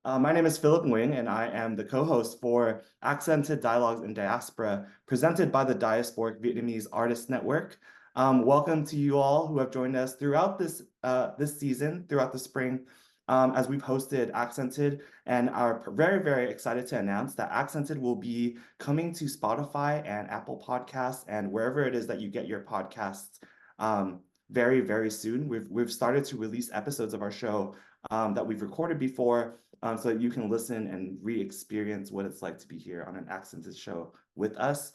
My name is Philip Nguyen, and I am the co-host for Accented Dialogues in Diaspora, presented by the Diasporic Vietnamese Artists Network. Welcome to you all who have joined us throughout this season, throughout the spring, as we've hosted Accented, and are very, very excited to announce that Accented will be coming to Spotify and Apple Podcasts and wherever it is that you get your podcasts very, very soon. We've started to release episodes of our show that we've recorded before, so that you can listen and re-experience what it's like to be here on an Accented show with us.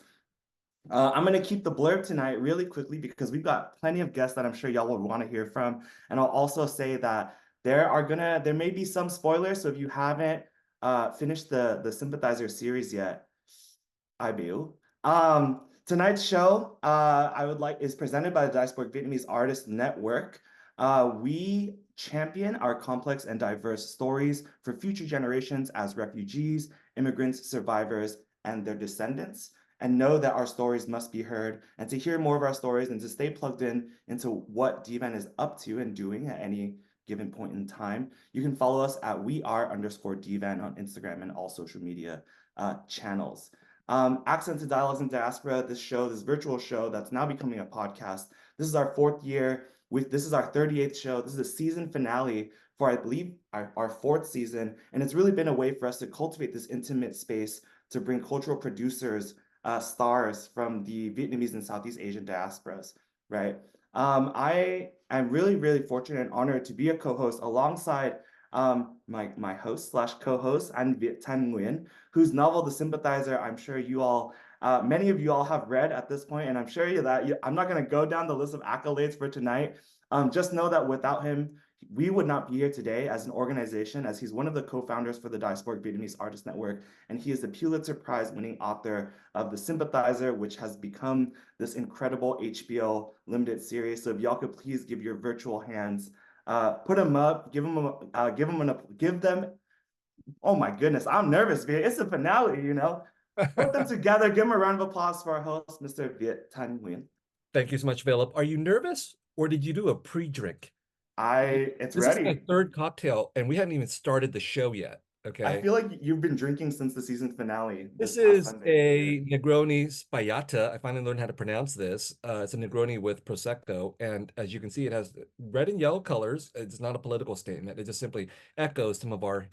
I'm going to keep the blurb tonight really quickly because we've got plenty of guests that I'm sure y'all will want to hear from. And I'll also say that there may be some spoilers. So if you haven't finished the Sympathizer series yet, I do. Tonight's show is presented by the Diasporic Vietnamese Artists Network. We champion our complex and diverse stories for future generations as refugees, immigrants, survivors, and their descendants, and know that our stories must be heard. And to hear more of our stories and to stay plugged into what DVAN is up to and doing at any given point in time, you can follow us at @WeAre_DVAN on Instagram and all social media channels. Accented Dialogues in Diaspora, this virtual show that's now becoming a podcast. This is our fourth year. This is our 38th show. This is the season finale for, I believe, our fourth season. And it's really been a way for us to cultivate this intimate space to bring cultural producers, stars from the Vietnamese and Southeast Asian diasporas, right? I am really, really fortunate and honored to be a co-host alongside my host/co-host, and Viet Thanh Nguyen, whose novel, The Sympathizer, I'm sure many of you all have read at this point, and I'm sure I'm not going to go down the list of accolades for tonight. Just know that without him, we would not be here today as an organization, as he's one of the co-founders for the Diasporic Vietnamese Artists Network, and he is the Pulitzer Prize-winning author of The Sympathizer, which has become this incredible HBO limited series. So if y'all could please give your virtual hands, put them up, give them. Oh my goodness, I'm nervous, Viet. It's a finale, you know. Put them together. Give them a round of applause for our host, Mr. Viet Thanh Nguyen. Thank you so much, Philip. Are you nervous, or did you do a pre-drink? It's This ready. is my third cocktail, and we haven't even started the show yet. Okay. I feel like you've been drinking since the season finale. This is a Negroni Sbagliata. I finally learned how to pronounce this. It's a Negroni with Prosecco, and as you can see, it has red and yellow colors. It's not a political statement. It just simply echoes some of our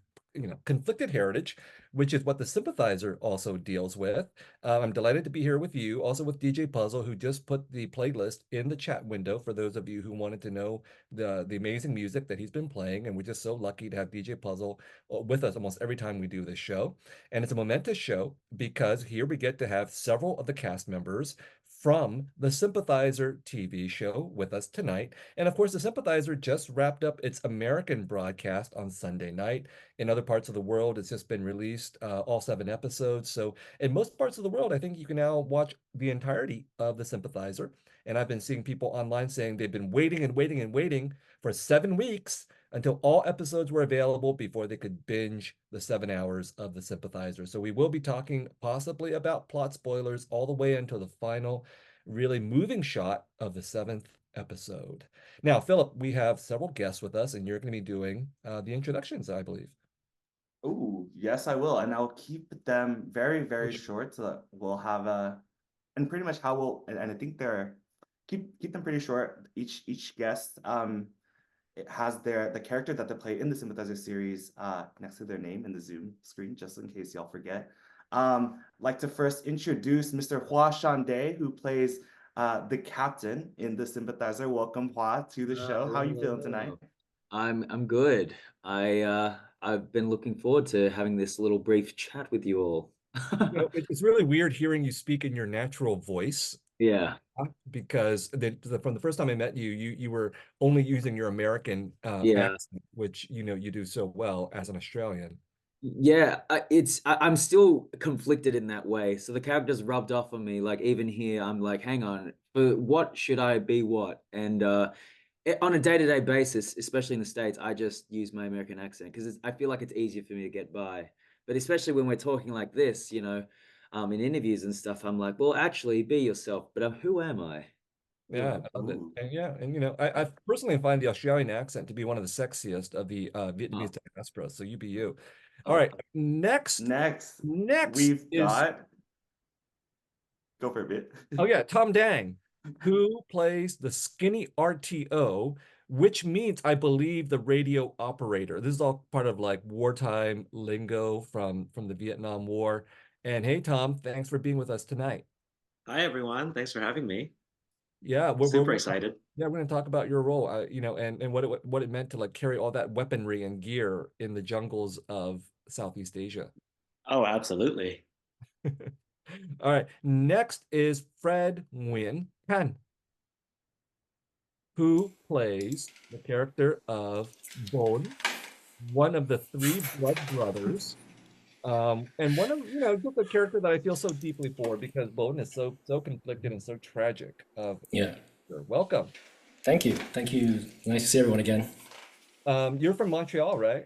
conflicted heritage, which is what the Sympathizer also deals with. I'm delighted to be here with you, also with DJ Puzzle, who just put the playlist in the chat window for those of you who wanted to know the amazing music that he's been playing. And we're just so lucky to have DJ Puzzle with us almost every time we do this show. And it's a momentous show because here we get to have several of the cast members from the Sympathizer TV show with us tonight. And of course, the Sympathizer just wrapped up its American broadcast on Sunday night. In other parts of the world, it's just been released, all 7 episodes. So in most parts of the world, I think you can now watch the entirety of the Sympathizer. And I've been seeing people online saying they've been waiting and waiting and waiting for 7 weeks until all episodes were available before they could binge the 7 hours of the Sympathizer. So we will be talking possibly about plot spoilers all the way until the final, really moving shot of the 7th episode. Now, Philip, we have several guests with us, and you're going to be doing the introductions, I believe. Oh, yes, I will. And I'll keep them very, very short so that we'll have and pretty much and I think keep them pretty short. Each guest, it has the character that they play in the Sympathizer series next to their name in the Zoom screen, just in case y'all forget. Like to first introduce Mr. Hoa Xuande, who plays the captain in the Sympathizer. Welcome, Hoa, to the show. How are you feeling tonight? I'm good. I've been looking forward to having this little brief chat with you all. It's really weird hearing you speak in your natural voice. Yeah. Because from the first time I met you, you were only using your American accent, which you do so well as an Australian. Yeah, I'm still conflicted in that way. So the character's rubbed off on me. Like even here, I'm like, hang on, but what should I be what? And on a day-to-day basis, especially in the States, I just use my American accent because I feel like it's easier for me to get by. But especially when we're talking like this, in interviews and stuff, I'm like, well, actually, be yourself. But who am I? Yeah, I personally find the Australian accent to be one of the sexiest of the Vietnamese diaspora. So you be you. All right, next we've got, go for a bit. Oh yeah, Tom Dang, who plays the skinny RTO, which means, I believe, the radio operator. This is all part of like wartime lingo from the Vietnam War. And hey, Tom, thanks for being with us tonight. Hi, everyone. Thanks for having me. Yeah, Super excited. Yeah, we're going to talk about your role, you know, and what it meant to like carry all that weaponry and gear in the jungles of Southeast Asia. Oh, absolutely. All right, next is Philip Nguyen Khan, who plays the character of Bone, one of the three blood brothers, and one of, you know, just a character that I feel so deeply for because Bone is so conflicted and so tragic. Yeah. Welcome. Thank you. Nice to see everyone again. You're from Montreal, right?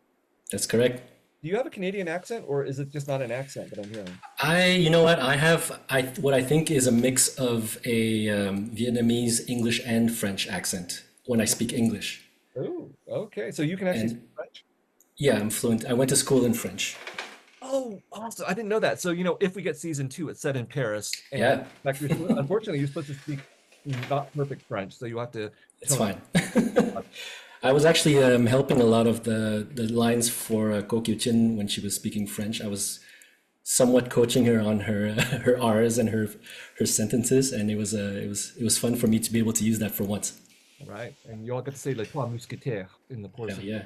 That's correct. Do you have a Canadian accent, or is it just not an accent that I'm hearing? You know what? I have what I think is a mix of a Vietnamese, English, and French accent when I speak English. Oh, okay. So you can actually speak French? Yeah, I'm fluent. I went to school in French. Oh, awesome. I didn't know that. So, you know, if we get season 2, it's set in Paris. And yeah. Like unfortunately, you're supposed to speak not perfect French, so you have to... It's fine. I was actually helping a lot of the lines for Ko Kieu Chin when she was speaking French. I was somewhat coaching her on her her R's and her sentences, and it was fun for me to be able to use that for once. Right, and you all get to say "les trois mousquetaires" in the course. Yeah.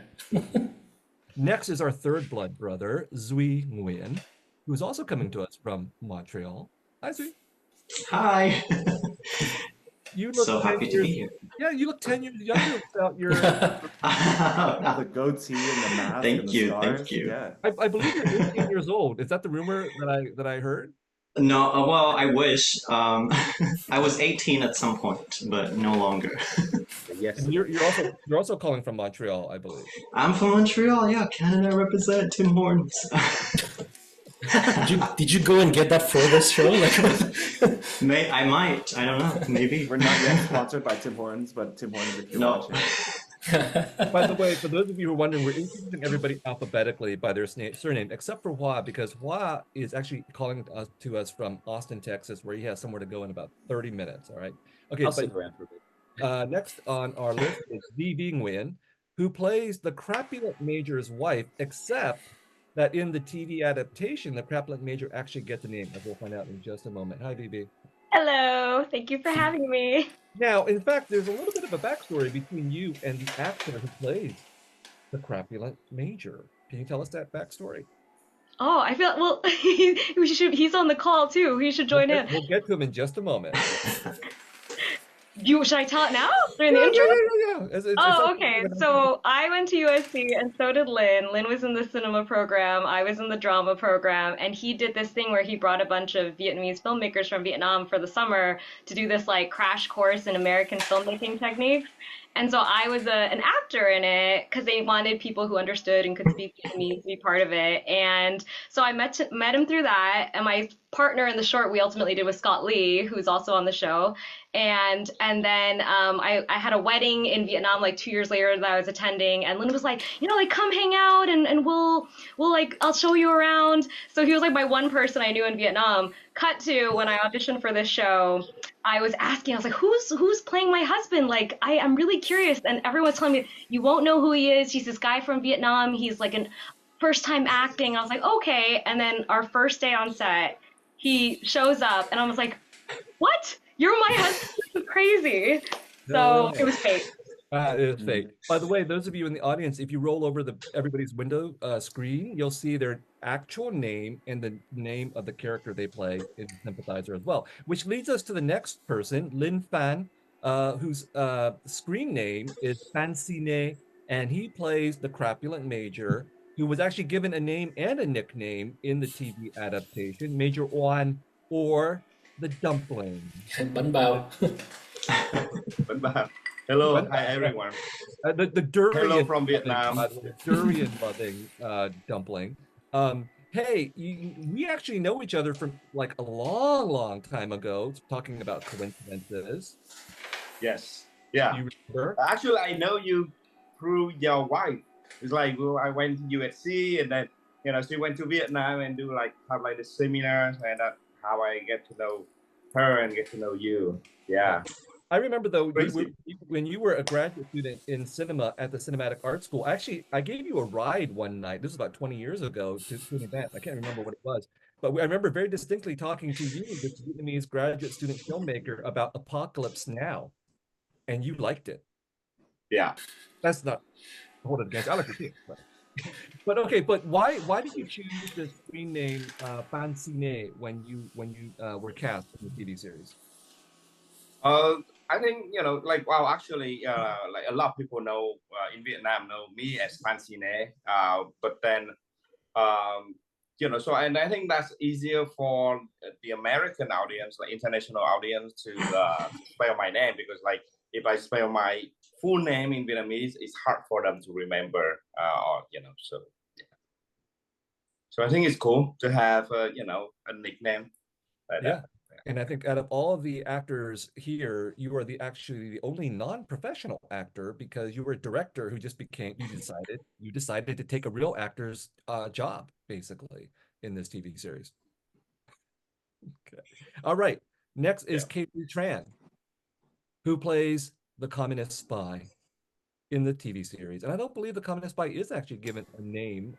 Next is our third blood brother, Duy Nguyen, who is also coming to us from Montreal. Hi, Duy. Hi. You look so happy to be here. Yeah, you look 10 years younger without your the goatee and the mask. Thank you. Yeah. I believe you're 18 years old. Is that the rumor that I heard? No, well, I wish. I was 18 at some point, but no longer. Yes. And you're also calling from Montreal, I believe. I'm from Montreal. Yeah, Canada represent Tim Hortons. Did you go and get that for this show? I might. I don't know. Maybe. We're not yet sponsored by Tim Hortons, but Tim Hortons, if you're watching. By the way, for those of you who are wondering, we're introducing everybody alphabetically by their surname, except for Hoa, because Hoa is actually calling to us from Austin, Texas, where he has somewhere to go in about 30 minutes. All right. Okay. I'll stick around for a bit. Next on our list is VyVy Nguyen, who plays the crapulent major's wife, except that in the TV adaptation, the crapulent major actually gets a name, as we'll find out in just a moment. Hi, VyVy. Hello, thank you for having me. Now, in fact, there's a little bit of a backstory between you and the actor who plays the crapulent major. Can you tell us that backstory? Oh, I feel, well, he's on the call too. He should join in. We'll get to him in just a moment. Should I tell it now? During the intro? Yeah. Okay. So I went to USC and so did Lynn. Lynn was in the cinema program. I was in the drama program. And he did this thing where he brought a bunch of Vietnamese filmmakers from Vietnam for the summer to do this like crash course in American filmmaking techniques. And so I was an actor in it because they wanted people who understood and could speak Vietnamese to be part of it. And so I met him through that. And my partner in the short we ultimately did was Scott Lee, who's also on the show. And then I had a wedding in Vietnam like 2 years later that I was attending. And Lynn was like, you know, like come hang out and we'll like, I'll show you around. So he was like my one person I knew in Vietnam. Cut to when I auditioned for this show, I was asking, I was like, who's playing my husband? Like, I'm really curious. And everyone's telling me, you won't know who he is. He's this guy from Vietnam. He's like an first time acting. I was like, okay. And then our first day on set, he shows up and I was like, what? You're my husband? This is crazy. So it was fate. It is fate. By the way, those of you in the audience, if you roll over everybody's window screen, you'll see their actual name and the name of the character they play in Sympathizer as well. Which leads us to the next person, Linh Phan, whose screen name is PhanXine, and he plays the crapulent major, who was actually given a name and a nickname in the TV adaptation, Major Oan, or the Dumpling. Bánh bao. Bánh bao. Hello, hi everyone. The durian. Hello from Vietnam. Durian loving dumpling. Hey, we actually know each other from like a long time ago, talking about coincidences. Yes. Yeah. You remember? Actually, I know you through your wife. It's like, well, I went to USC and then she went to Vietnam and have like the seminars, and that's how I get to know her and get to know you. Yeah. I remember though, Crazy. when you were a graduate student in cinema at the Cinematic Art School, actually, I gave you a ride one night. This was about 20 years ago to an event. I can't remember what it was, but I remember very distinctly talking to you, this Vietnamese graduate student filmmaker, about Apocalypse Now, and you liked it. Yeah. That's not hold it against you. I like it too. But okay, but why did you choose the screen name PhanXine when you were cast in the TV series? I think actually, like a lot of people know in Vietnam know me as PhanXine, but then so and I think that's easier for the American audience, like international audience, to spell my name, because like if I spell my full name in Vietnamese, it's hard for them to remember, so yeah. So I think it's cool to have a nickname like that. And I think out of all of the actors here, you are actually the only non-professional actor, because you were a director who just you decided to take a real actor's job basically in this TV series. Okay. All right. Next is Kayli Tran, who plays the communist spy in the TV series. And I don't believe the communist spy is actually given a name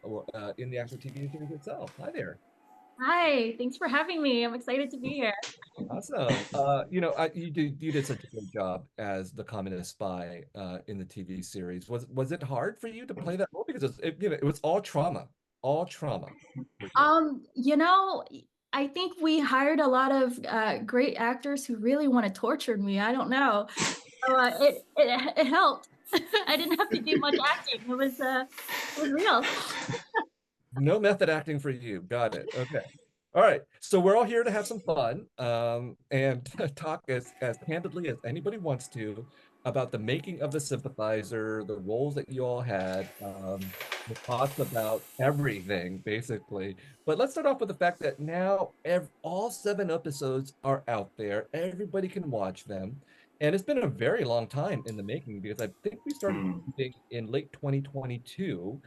in the actual TV series itself. Hi there. Hi, thanks for having me. I'm excited to be here. Awesome. You did such a great job as the communist spy in the TV series. Was it hard for you to play that role, because it was all trauma, all trauma? I think we hired a lot of great actors who really want to torture me. I don't know. So it helped. I didn't have to do much acting. It was real. No method acting for you. Got it. Okay. All right. So we're all here to have some fun and talk as candidly as anybody wants to about the making of the Sympathizer, the roles that you all had, the thoughts about everything, basically. But let's start off with the fact that now all 7 episodes are out there. Everybody can watch them. And it's been a very long time in the making, because I think we started shooting in late 2022.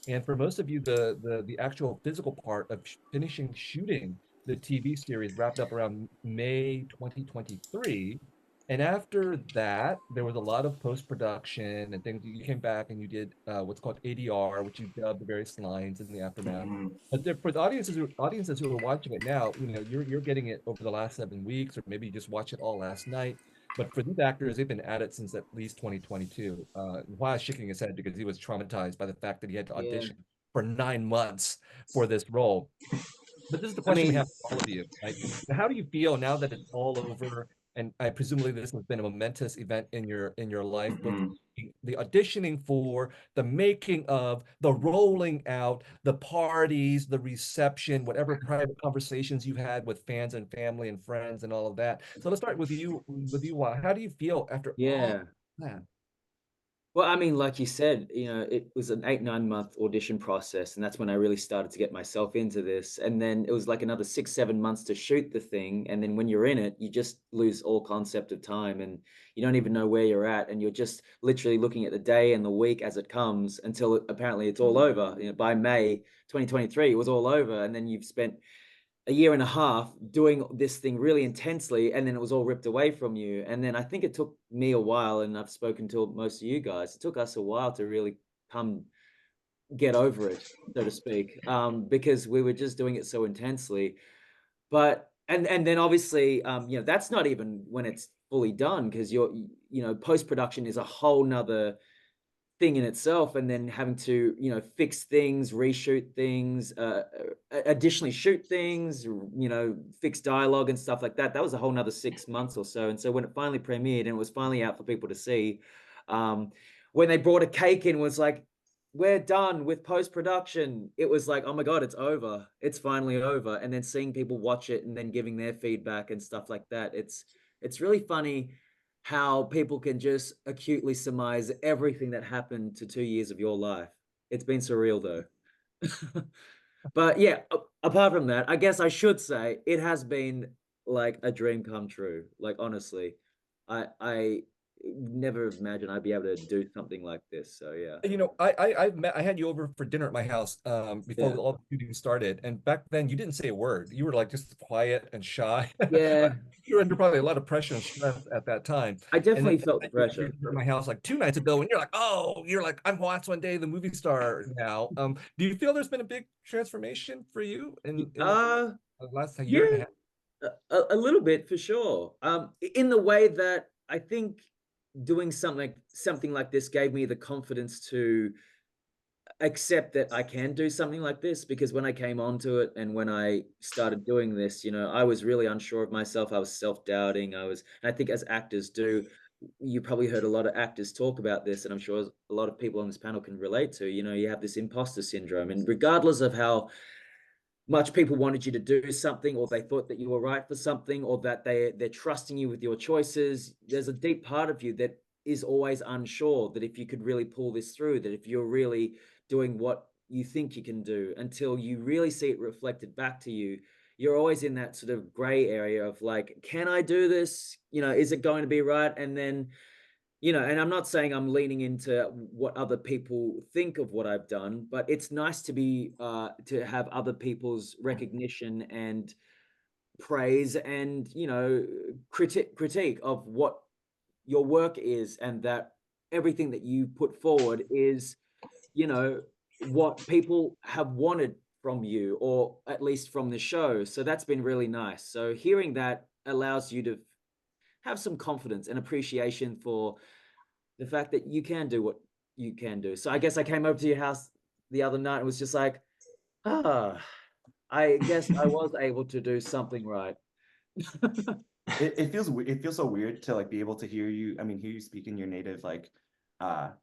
And for most of you, the actual physical part of finishing shooting the TV series wrapped up around May 2023. And after that, there was a lot of post-production and things. You came back and you did what's called ADR, which you dubbed the various lines in the aftermath. But for the audiences who are watching it now, you're getting it over the last 7 weeks, or maybe you just watched it all last night. But for these actors, they've been at it since at least 2022. Hoa is shaking his head because he was traumatized by the fact that he had to audition for 9 months for this role. But this is the question we have for all of you. Right? How do you feel now that it's all over? And I presumably this has been a momentous event in your life, but the auditioning for, the making of, the rolling out, the parties, the reception, whatever private conversations you had with fans and family and friends and all of that. So let's start with you. How do you feel after all that? Well, I mean, like you said, it was an 8-9 month audition process, and that's when I really started to get myself into this. And then it was like another 6-7 months to shoot the thing. And then when you're in it, you just lose all concept of time, and you don't even know where you're at. And you're just literally looking at the day and the week as it comes until apparently it's all over. By May 2023, it was all over. And then you've spent a year and a half doing this thing really intensely, and then it was all ripped away from you. And then I think it took me a while, and I've spoken to most of you guys, it took us a while to really get over it, so to speak, because we were just doing it so intensely. But and then obviously that's not even when it's fully done, because post-production is a whole nother thing in itself, and then having to fix things, reshoot things, additionally shoot things, fix dialogue and stuff like that. That was a whole nother 6 months or so. And so when it finally premiered and it was finally out for people to see, when they brought a cake in, was like, we're done with post-production, it was like, oh my god, it's over, it's finally over. And then seeing people watch it and then giving their feedback and stuff like that, it's really funny how people can just acutely surmise everything that happened to 2 years of your life. It's been surreal though. But yeah, apart from that, I guess I should say it has been like a dream come true. Like honestly, never imagined I'd be able to do something like this. So yeah. You know, I had you over for dinner at my house before Yeah. all the shooting started, and back then you didn't say a word. You were like just quiet and shy. Yeah. You were under probably a lot of pressure and stress at that time. I And then definitely felt the you pressure. were at my house like 2 nights ago, and you're like, oh, you're like, I'm Hoa Xuande, the movie star now. Do you feel there's been a big transformation for you in the last year and a Yeah, half? a little bit for sure. In the way that I think doing something like this gave me the confidence to accept that I can do something like this, because when I came onto it and when I started doing this, you know, I was really unsure of myself. I was self-doubting. And I think as actors do, you probably heard a lot of actors talk about this, and I'm sure a lot of people on this panel can relate to, you know, you have this imposter syndrome, and regardless of how much people wanted you to do something, or they thought that you were right for something, or that they're trusting you with your choices, there's a deep part of you that is always unsure that if you could really pull this through, that if you're really doing what you think you can do, until you really see it reflected back to you. You're always in that sort of gray area of like, can I do this? You know, is it going to be right? And then, you know, and I'm not saying I'm leaning into what other people think of what I've done, but it's nice to be to have other people's recognition and praise, and, you know, critique of what your work is, and that everything that you put forward is, you know, what people have wanted from you, or at least from the show. So that's been really nice. So hearing that allows you to have some confidence and appreciation for the fact that you can do what you can do. So I guess I came over to your house the other night and was just like, I guess I was able to do something right. It feels so weird to like be able to hear you. I mean, hear you speak in your native like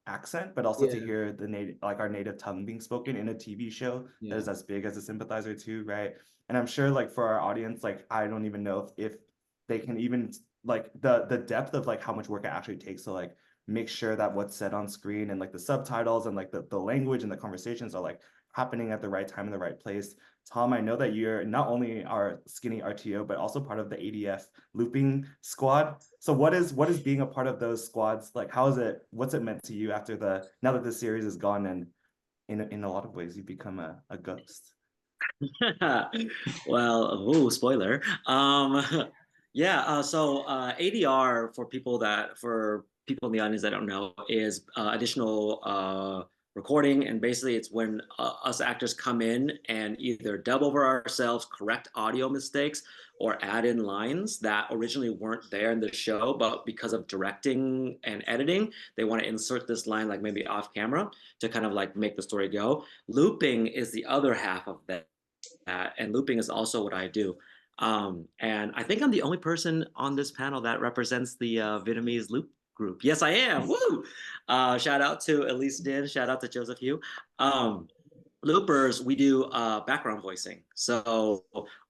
accent, but also to Yeah. hear the native, like our native tongue being spoken in a TV show that is as big as a Sympathizer too, right? And I'm sure like for our audience, like I don't even know if they can even like the depth of like how much work it actually takes to like make sure that what's said on screen and like the subtitles and like the language and the conversations are like happening at the right time in the right place. Tom, I know that you're not only our skinny RTO, but also part of the ADF looping squad. So what is being a part of those squads like? What's it meant to you after now that the series is gone, and in a lot of ways you've become a ghost? Well, oh, spoiler. Yeah, so ADR, for people in the audience that don't know, is additional recording, and basically it's when us actors come in and either dub over ourselves, correct audio mistakes, or add in lines that originally weren't there in the show, but because of directing and editing, they want to insert this line like maybe off camera to kind of like make the story go. Looping is the other half of that. And looping is also what I do. And I think I'm the only person on this panel that represents the Vietnamese loop group. Yes, I am. Woo! Shout out to Elise Din. Shout out to Joseph Hu. Loopers, we do background voicing. So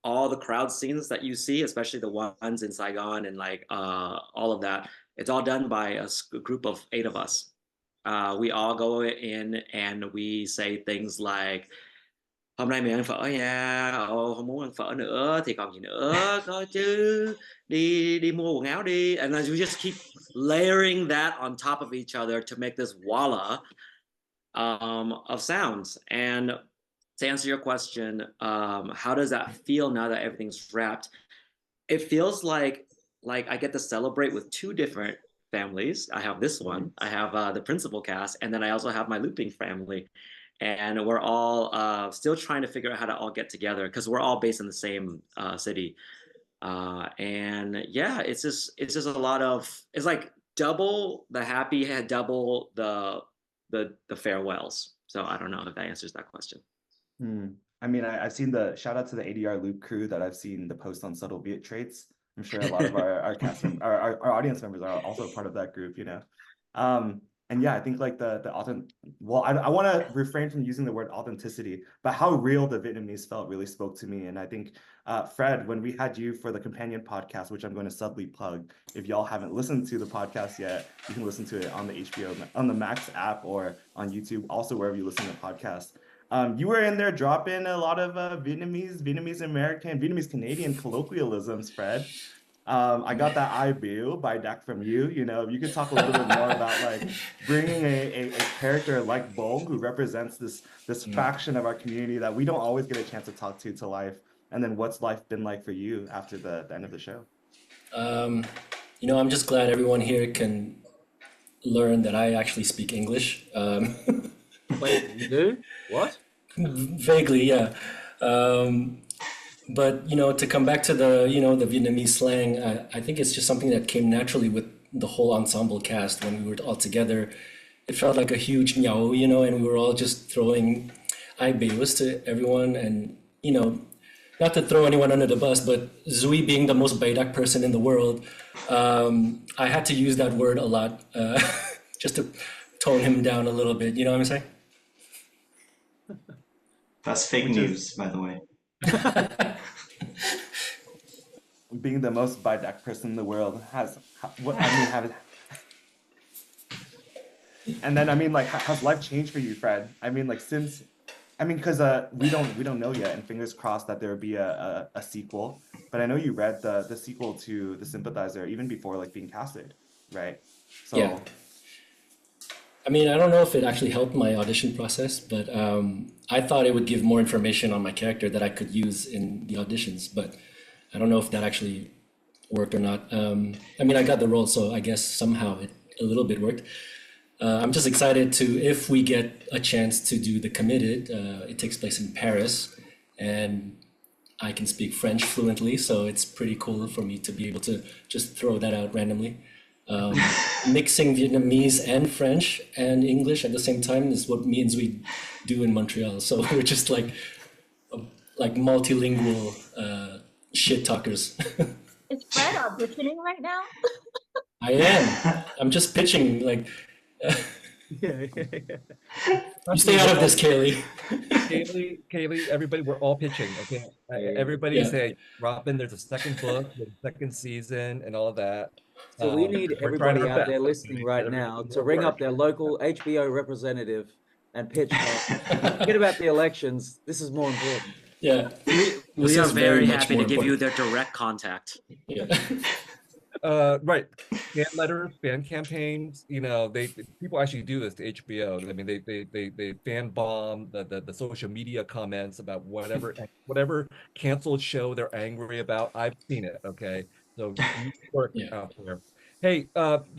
all the crowd scenes that you see, especially the ones in Saigon and like all of that, it's all done by a group of 8 of us. We all go in and we say things like, hôm nay mình ăn phở nha, không muốn ăn phở nữa thì còn gì nữa, có chứ, đi mua quần áo đi. And then we just keep layering that on top of each other to make this walla of sounds. And to answer your question, how does that feel now that everything's wrapped? It feels like I get to celebrate with 2 different families. I have this one, I have the principal cast, and then I also have my looping family. And we're all still trying to figure out how to all get together, because we're all based in the same city. And yeah, it's just a lot of, it's like double the happy, double the farewells. So I don't know if that answers that question. I mean, I've seen the shout out to the ADR loop crew that I've seen the post on subtle Viet traits. I'm sure a lot of our cast our audience members are also part of that group, you know. And yeah, I think like well, I want to refrain from using the word authenticity, but how real the Vietnamese felt really spoke to me. And I think, Fred, when we had you for the companion podcast, which I'm going to subtly plug, if y'all haven't listened to the podcast yet, you can listen to it on the HBO, on the Max app, or on YouTube, also wherever you listen to podcasts. You were in there dropping a lot of Vietnamese-American, Vietnamese-Canadian colloquialisms, Fred. I got that I view by deck from you. You know, you could talk a little bit more about like bringing a character like Bong, who represents this faction of our community that we don't always get a chance to talk to life. And then what's life been like for you after the end of the show? You know, I'm just glad everyone here can learn that I actually speak English. Wait, you do? What? Vaguely, yeah. But you know, to come back to the the Vietnamese slang, I think it's just something that came naturally with the whole ensemble cast when we were all together. It felt like a huge nhau, you know, and we were all just throwing I beos to everyone, and you know, not to throw anyone under the bus, but Duy being the most Baidak person in the world, I had to use that word a lot just to tone him down a little bit. You know what I'm saying? That's fake news, by the way. Being the most Baidak person in the world has what I mean have and then I mean like has life changed for you, Fred? I mean like since because we don't know yet, and fingers crossed that there will be a sequel, but I know you read the sequel to The Sympathizer even before like being casted, right? So yeah. I mean, I don't know if it actually helped my audition process, but I thought it would give more information on my character that I could use in the auditions, but I don't know if that actually worked or not. I mean, I got the role, so I guess somehow it a little bit worked. I'm just excited to, if we get a chance to do The Committed, it takes place in Paris, and I can speak French fluently, so it's pretty cool for me to be able to just throw that out randomly. Mixing Vietnamese and French and English at the same time is what me and Duy do in Montreal. So we're just like multilingual shit talkers. Is Fred auditioning right now? I am. I'm just pitching like. Yeah. You stay out of this, Kayli. Kayli, everybody, we're all pitching, okay? Everybody say, Robin, there's a second book, there's a second season, and all of that. So we need everybody out there listening right now to ring up their local HBO representative and pitch. Forget about the elections. This is more important. Yeah. We are very happy to give you their direct contact. Yeah. Right. Fan letters, fan campaigns, you know, people actually do this to HBO. I mean, they fan bomb the social media comments about whatever canceled show they're angry about. I've seen it, okay? So you work out there. Hey,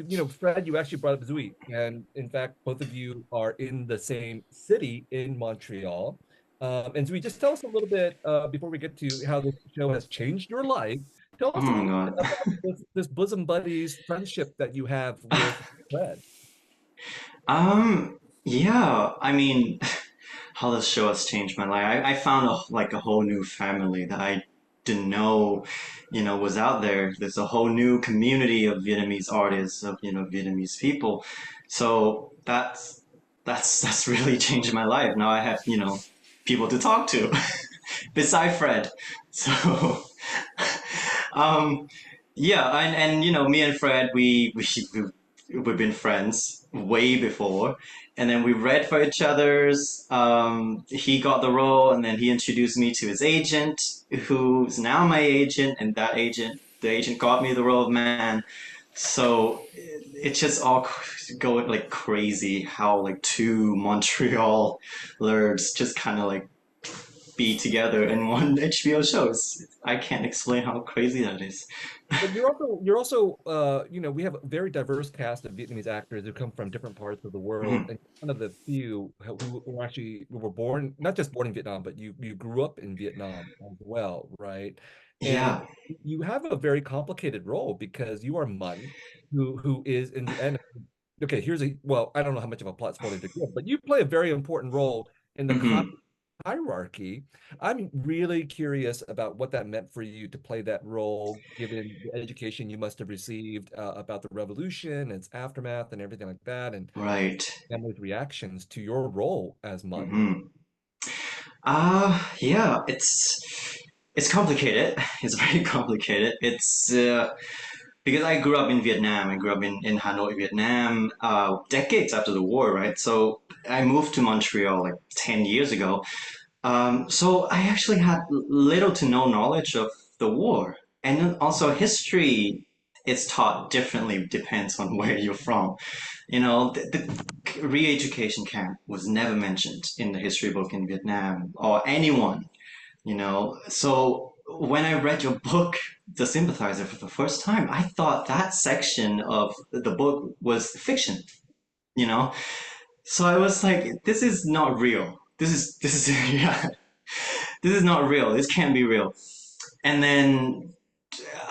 you know, Fred, you actually brought up Duy, and in fact, both of you are in the same city in Montreal. And Duy, just tell us a little bit before we get to how this show has changed your life. Tell us a little bit about this bosom buddies friendship that you have with Fred. Yeah, I mean, how this show has changed my life. I found a whole new family that I didn't know, you know, was out there. There's a whole new community of Vietnamese artists, of, you know, Vietnamese people. So that's really changed my life. Now I have, you know, people to talk to beside Fred. So yeah, and you know, me and Fred, we've been friends way before, and then we read for each other's. He got the role, and then he introduced me to his agent, who's now my agent, and the agent got me the role of man. So it's just all going like crazy how like two Montreal nerds just kind of like be together in one HBO show. I can't explain how crazy that is. But you're also you know, we have a very diverse cast of Vietnamese actors who come from different parts of the world, and one of the few who were born, not just born in Vietnam, but you grew up in Vietnam as well, right? Yeah. And you have a very complicated role because you are Mun, who is in the end. Okay, well, I don't know how much of a plot spoiler to give, but you play a very important role in the hierarchy. I'm really curious about what that meant for you to play that role, given the education you must have received about the revolution, its aftermath, and everything like that, and family's reactions to your role as Mun. Yeah, it's complicated. It's very complicated. It's because I grew up in Vietnam. I grew up in Hanoi, Vietnam, decades after the war, right? So I moved to Montreal like 10 years ago. So I actually had little to no knowledge of the war. And then also history is taught differently, depends on where you're from. You know, the re-education camp was never mentioned in the history book in Vietnam or anyone, you know. So when I read your book, The Sympathizer, for the first time, I thought that section of the book was fiction, you know. So I was like, this is not real. This is yeah, this is not real. This can't be real. And then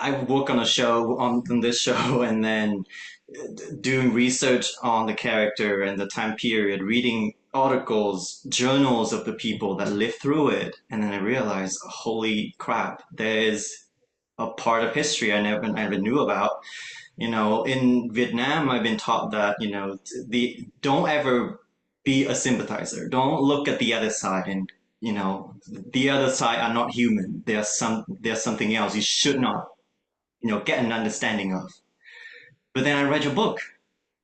I work on a show on this show, and then doing research on the character and the time period, reading articles, journals of the people that lived through it, and then I realized, holy crap, there's a part of history I never knew about. You know, in Vietnam, I've been taught that, you know, don't ever be a sympathizer. Don't look at the other side, and you know, the other side are not human. There's something else you should not, you know, get an understanding of. But then I read your book,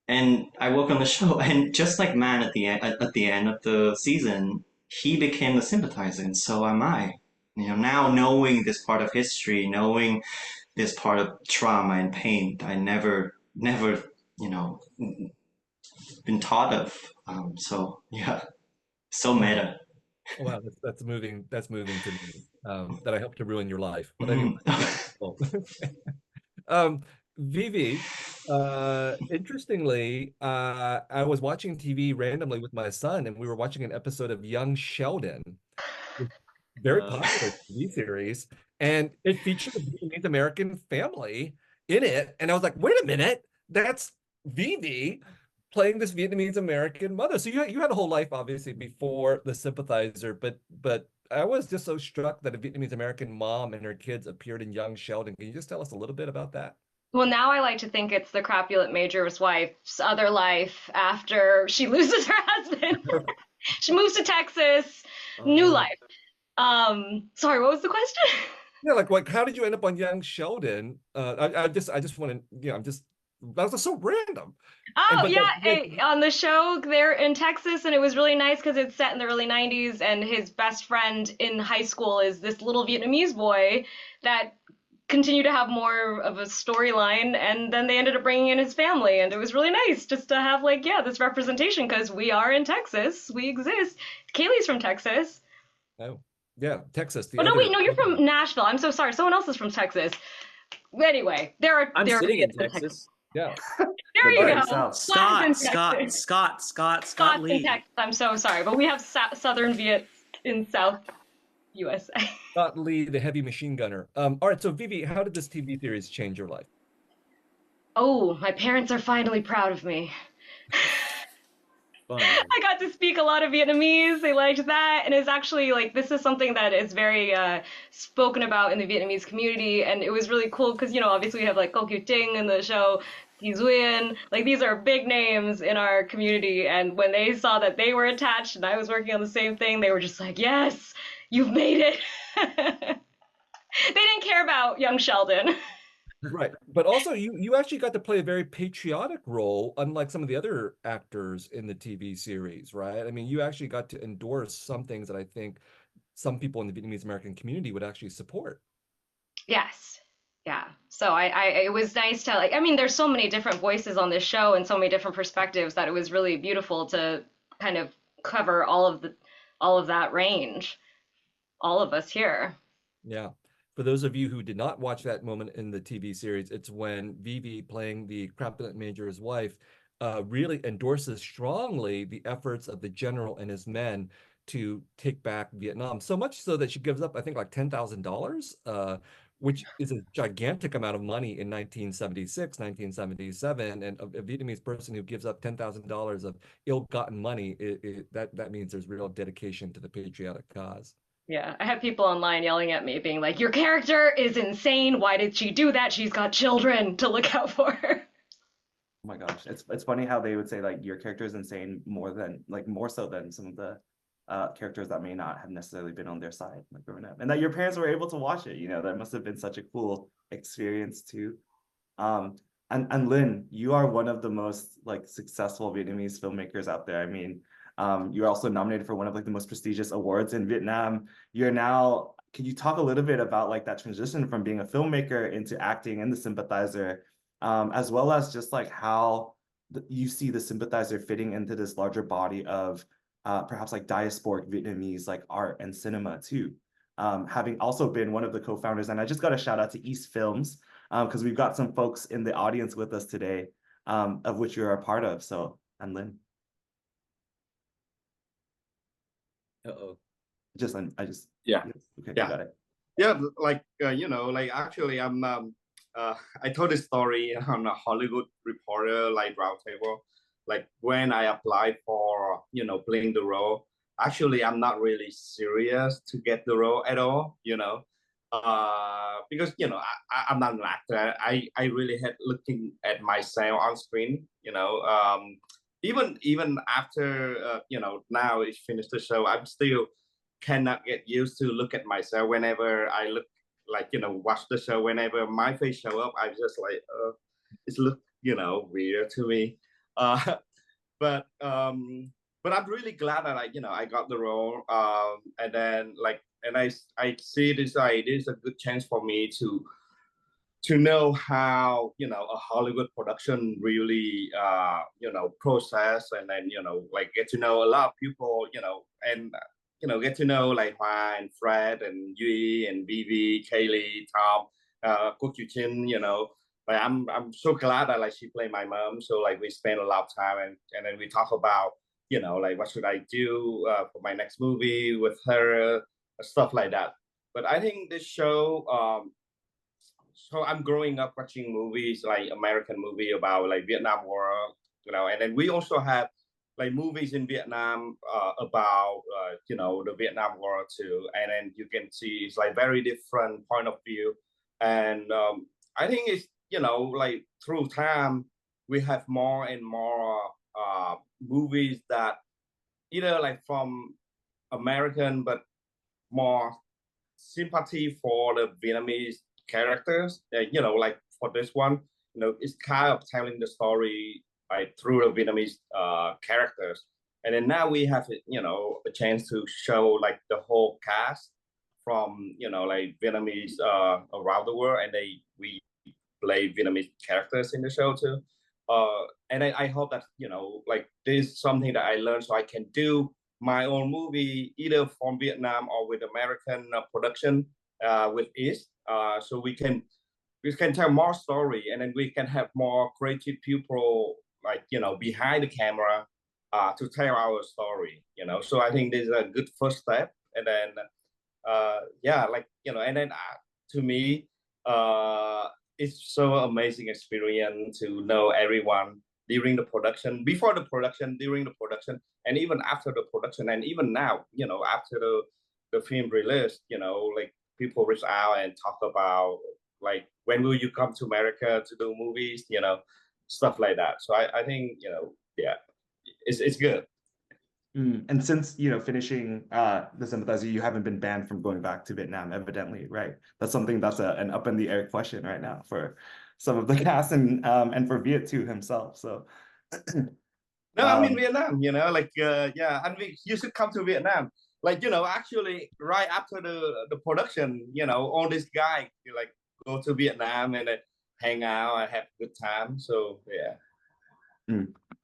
and I work on the show, and just like Man at the end of the season, he became the sympathizer, and so am I. You know, now knowing this part of history, knowing this part of trauma and pain, I never, you know, been taught of. So yeah, so meta. Wow, that's moving. That's moving to me. That I hope to ruin your life. But anyway. VyVy, interestingly, I was watching TV randomly with my son, and we were watching an episode of Young Sheldon, very popular TV series, and it featured a Vietnamese American family in it. And I was like, wait a minute, that's VyVy playing this Vietnamese American mother. So you had a whole life, obviously, before The Sympathizer, but I was just so struck that a Vietnamese American mom and her kids appeared in Young Sheldon. Can you just tell us a little bit about that? Well, now I like to think it's the crapulent major's wife's other life after she loses her husband. She moves to Texas, new life. Sorry, what was the question? Yeah, like how did you end up on Young Sheldon? I just want to, you know, that was so random. Oh, yeah, on the show, they're in Texas, and it was really nice because it's set in the early 90s, and his best friend in high school is this little Vietnamese boy that continued to have more of a storyline, and then they ended up bringing in his family, and it was really nice just to have, like, yeah, this representation, because we are in Texas, we exist. Kayli's from Texas. Oh, yeah, Texas. Oh, no, wait, no, you're from Nashville. I'm so sorry. Someone else is from Texas. Anyway, I'm sitting in Texas. Yeah. There you go. Scott Lee. In Texas. I'm so sorry, but we have Southern Viet in South USA. Scott Lee, the heavy machine gunner. All right, so VyVy, how did this TV series change your life? Oh, my parents are finally proud of me. I got to speak a lot of Vietnamese. They liked that. And it's actually like, this is something that is very spoken about in the Vietnamese community. And it was really cool because, you know, obviously we have like Co Kieu Ting in the show, Duy Nguyen. Like, these are big names in our community. And when they saw that they were attached and I was working on the same thing, they were just like, yes, you've made it. They didn't care about Young Sheldon. Right, but also you actually got to play a very patriotic role, unlike some of the other actors in the TV series, right? I mean, you actually got to endorse some things that I think some people in the Vietnamese American community would actually support. Yes. Yeah. So it was nice to, like, I mean, there's so many different voices on this show and so many different perspectives that it was really beautiful to kind of cover all of that range, all of us here. Yeah. For those of you who did not watch that moment in the TV series, it's when VyVy, playing the crapulent major's wife, really endorses strongly the efforts of the general and his men to take back Vietnam. So much so that she gives up, I think, like $10,000, which is a gigantic amount of money in 1976, 1977. And a Vietnamese person who gives up $10,000 of ill-gotten money, that means there's real dedication to the patriotic cause. Yeah, I have people online yelling at me, being like, your character is insane. Why did she do that? She's got children to look out for. Oh my gosh, it's funny how they would say like your character is insane more so than some of the characters that may not have necessarily been on their side like growing up, and that your parents were able to watch it. You know, that must have been such a cool experience too. And Linh, you are one of the most like successful Vietnamese filmmakers out there. I mean, you're also nominated for one of like the most prestigious awards in Vietnam. You're now Can you talk a little bit about like that transition from being a filmmaker into acting in the Sympathizer, as well as just like how you see the Sympathizer fitting into this larger body of perhaps like diasporic Vietnamese like art and cinema too, having also been one of the co-founders. And I just got a shout out to East Films because we've got some folks in the audience with us today, of which you're a part of. So, and Lynn. I just Yeah. yes. Okay, Yeah. you got it. Yeah, like like actually, I told this story on a Hollywood Reporter like roundtable. Like when I applied for playing the role, actually I'm not really serious to get the role at all. Because I'm not an actor. I really had looking at myself on screen. Even after now it's finished the show, I'm still cannot get used to look at myself whenever I look like watch the show. Whenever my face show up, I just like it's look weird to me. Uh, but I'm really glad that I got the role. And then I see this like this is a good chance for me to know how a Hollywood production really process, and then like get to know a lot of people, and get to know like Hoa and Fred and Duy and VyVy, Kayli, Tom, Quốc Kiều Chin, like I'm so glad that like she played my mom. So like we spent a lot of time, and then we talk about like what should I do for my next movie with her, stuff like that. But I think this show so I'm growing up watching movies like American movie about like Vietnam War, and then we also have like movies in Vietnam about the Vietnam War too, and then you can see it's like very different point of view, and I think it's like through time we have more and more movies that either like from American but more sympathy for the Vietnamese characters. Like for this one, it's kind of telling the story like through the Vietnamese characters. And then now we have a chance to show like the whole cast from like Vietnamese around the world, and we play Vietnamese characters in the show too. And I hope that like this is something that I learned so I can do my own movie either from Vietnam or with American production with East, so we can tell more story, and then we can have more creative people like behind the camera to tell our story. So I think this is a good first step, and then yeah, like and then to me it's so amazing experience to know everyone during the production, before the production, during the production, and even after the production, and even now, after the film release, like people reach out and talk about like when will you come to America to do movies, stuff like that. So I think yeah, it's good. And since finishing the Sympathizer, you haven't been banned from going back to Vietnam, evidently, right? That's something that's an up in the air question right now for some of the cast and for Viet too himself. So no, I'm in Vietnam, like yeah, and you should come to Vietnam. Like actually right after the production, all this guy like go to Vietnam and hang out and have a good time. So yeah.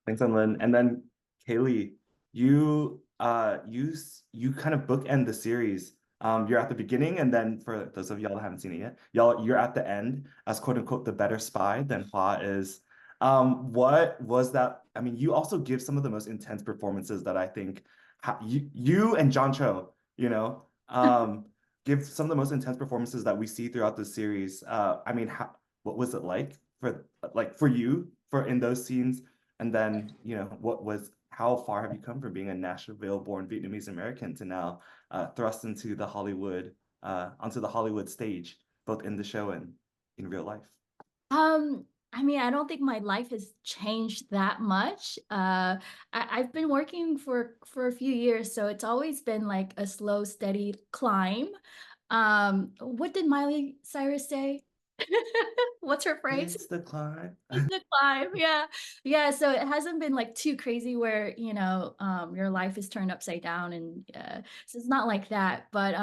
Thanks, Lynn. And then Kayli, you kind of bookend the series. You're at the beginning, and then for those of y'all that haven't seen it yet, you're at the end as quote unquote the better spy than Hoa is. What was that? I mean, you also give some of the most intense performances that I think you and John Cho, give some of the most intense performances that we see throughout the series. I mean, what was it like for you in those scenes? And then, how far have you come from being a Nashville-born Vietnamese American to now thrust into the onto the Hollywood stage, both in the show and in real life? I mean, I don't think my life has changed that much. I've been working for a few years, so it's always been like a slow, steady climb. What did Miley Cyrus say? What's her phrase? It's the climb. It's the climb. Yeah. So it hasn't been like too crazy where your life is turned upside down, and so it's not like that. But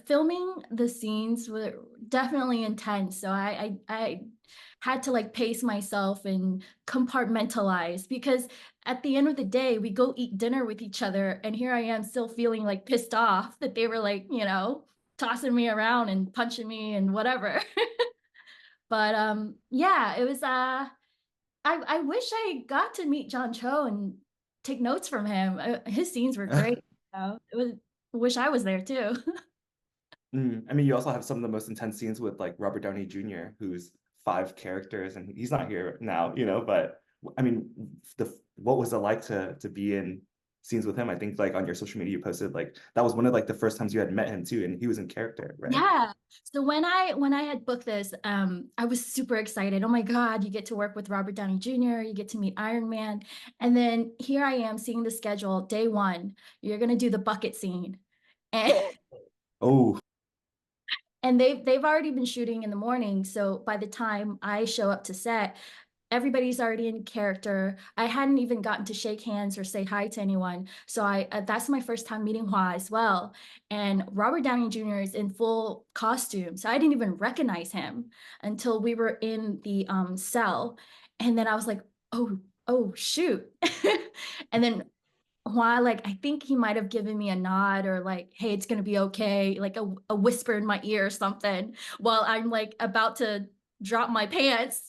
filming the scenes were definitely intense. So I had to like pace myself and compartmentalize, because at the end of the day, we go eat dinner with each other, and here I am still feeling like pissed off that they were like, tossing me around and punching me and whatever. But yeah, it was I wish I got to meet John Cho and take notes from him. His scenes were great. It was, wish I was there too. I mean, you also have some of the most intense scenes with like Robert Downey Jr., who's 5 characters, and he's not here now, but I mean, what was it like to be in scenes with him? I think like on your social media you posted like that was one of like the first times you had met him too, and he was in character, right? Yeah. So when I had booked this, I was super excited. Oh my God, you get to work with Robert Downey Jr., you get to meet Iron Man. And then here I am seeing the schedule, day one, you're gonna do the bucket scene. And Oh, and they've already been shooting in the morning. So by the time I show up to set, everybody's already in character. I hadn't even gotten to shake hands or say hi to anyone. So that's my first time meeting Hoa as well. And Robert Downey Jr. is in full costume. So I didn't even recognize him until we were in the cell. And then I was like, oh shoot. And then Hoa, like, I think he might have given me a nod or like, hey, it's gonna be okay, like a whisper in my ear or something, while I'm like about to drop my pants.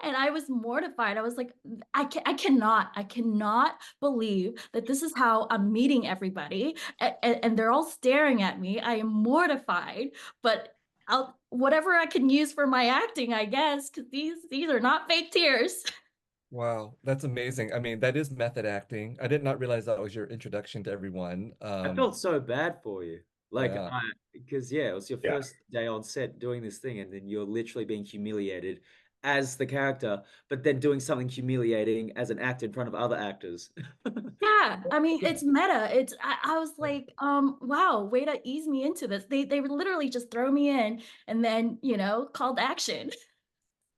And I was mortified. I was like, I cannot believe that this is how I'm meeting everybody. And they're all staring at me. I am mortified, but whatever I can use for my acting, I guess, because these are not fake tears. Wow, that's amazing. I mean, that is method acting. I did not realize that was your introduction to everyone. I felt so bad for you. Like, Yeah. because it was your first day on set doing this thing, and then you're literally being humiliated as the character, but then doing something humiliating as an actor in front of other actors. Yeah, I mean, it's meta. I was like, wow, way to ease me into this. They would literally just throw me in and then, called action.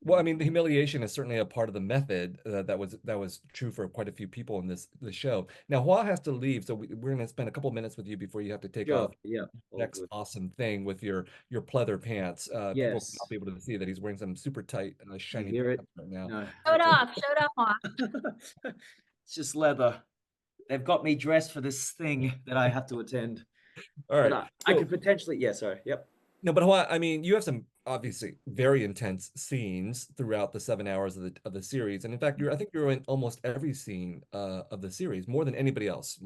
Well, I mean, the humiliation is certainly a part of the method that was true for quite a few people in the show. Now, Hoa has to leave, so we're going to spend a couple minutes with you before you have to take off. Yeah, Next good. awesome thing with your pleather pants. People will Yes. not be able to see that he's wearing some super tight, shiny hear it? pants right now. No. Showed off, Hoa. It's just leather. They've got me dressed for this thing that I have to attend. All right. But I could potentially, sorry. Yep. No, but Hoa, I mean, you have some obviously very intense scenes throughout the 7 hours of the series, and in fact, I think you're in almost every scene of the series, more than anybody else,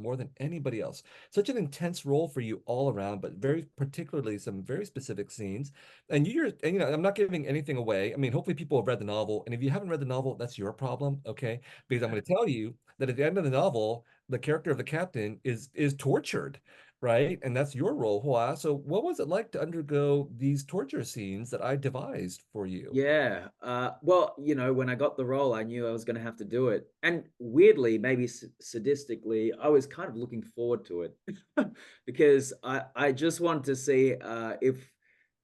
Such an intense role for you all around, but very particularly some very specific scenes. And I'm not giving anything away. I mean, hopefully people have read the novel, and if you haven't read the novel, that's your problem, okay? Because I'm going to tell you that at the end of the novel, the character of the captain is tortured. Right? And that's your role, Hoa. So what was it like to undergo these torture scenes that I devised for you? Yeah. Well, when I got the role, I knew I was going to have to do it. And weirdly, maybe sadistically, I was kind of looking forward to it because I just wanted to see if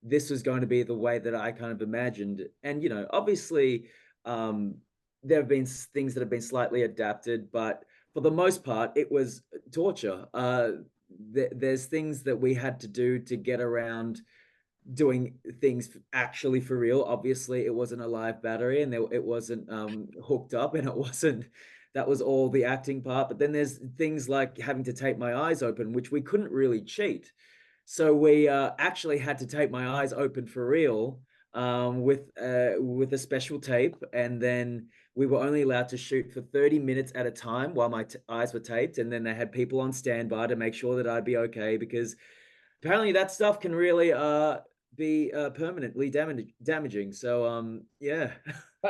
this was going to be the way that I kind of imagined. And, obviously, there have been things that have been slightly adapted, but for the most part, it was torture. There's things that we had to do to get around doing things actually for real. Obviously, it wasn't a live battery, and it wasn't hooked up, and that was all the acting part. But then there's things like having to tape my eyes open, which we couldn't really cheat. So we actually had to tape my eyes open for real with a special tape, and then we were only allowed to shoot for 30 minutes at a time while my eyes were taped, and then they had people on standby to make sure that I'd be okay, because apparently that stuff can really be permanently damaging. So yeah.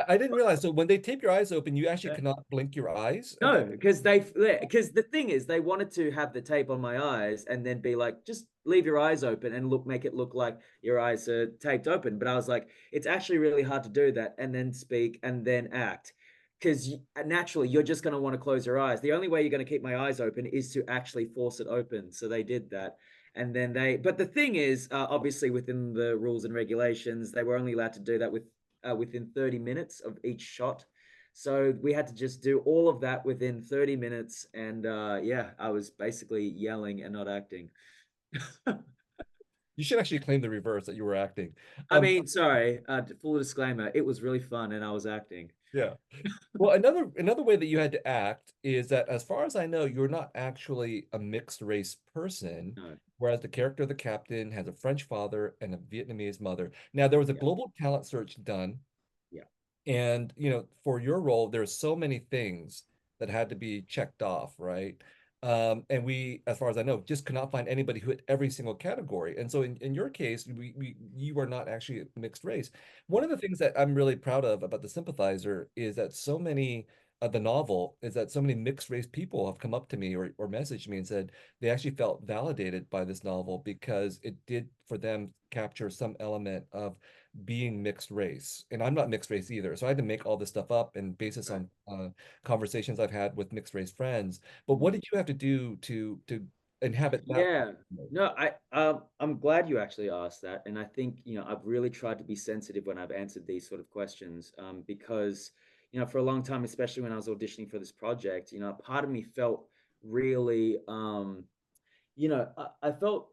I didn't realize. So when they tape your eyes open, you actually cannot blink your eyes? No, because the thing is, they wanted to have the tape on my eyes and then be like, just leave your eyes open and make it look like your eyes are taped open. But I was like, it's actually really hard to do that and then speak and then act, because naturally you're just going to want to close your eyes. The only way you're going to keep my eyes open is to actually force it open. So they did that. And then but the thing is, obviously within the rules and regulations, they were only allowed to do that within 30 minutes of each shot. So we had to just do all of that within 30 minutes. And I was basically yelling and not acting. You should actually claim the reverse that you were acting. I mean, sorry, full disclaimer, it was really fun and I was acting. Yeah. Well, another way that you had to act is that, as far as I know, you're not actually a mixed race person, No. whereas the character of the captain has a French father and a Vietnamese mother. Now, there was a Yeah. global talent search done. Yeah. And, for your role, there's so many things that had to be checked off, right? And we, as far as I know, just could not find anybody who hit every single category. And so in your case, you are not actually a mixed race. One of the things that I'm really proud of about the Sympathizer is that so many the novel is that so many mixed race people have come up to me or messaged me and said they actually felt validated by this novel because it did for them capture some element of being mixed race. And I'm not mixed race either. So I had to make all this stuff up and base this on conversations I've had with mixed race friends. But what did you have to do to inhabit that? Yeah, no, I'm glad you actually asked that, and I think I've really tried to be sensitive when I've answered these sort of questions, because for a long time, especially when I was auditioning for this project, part of me felt really, I felt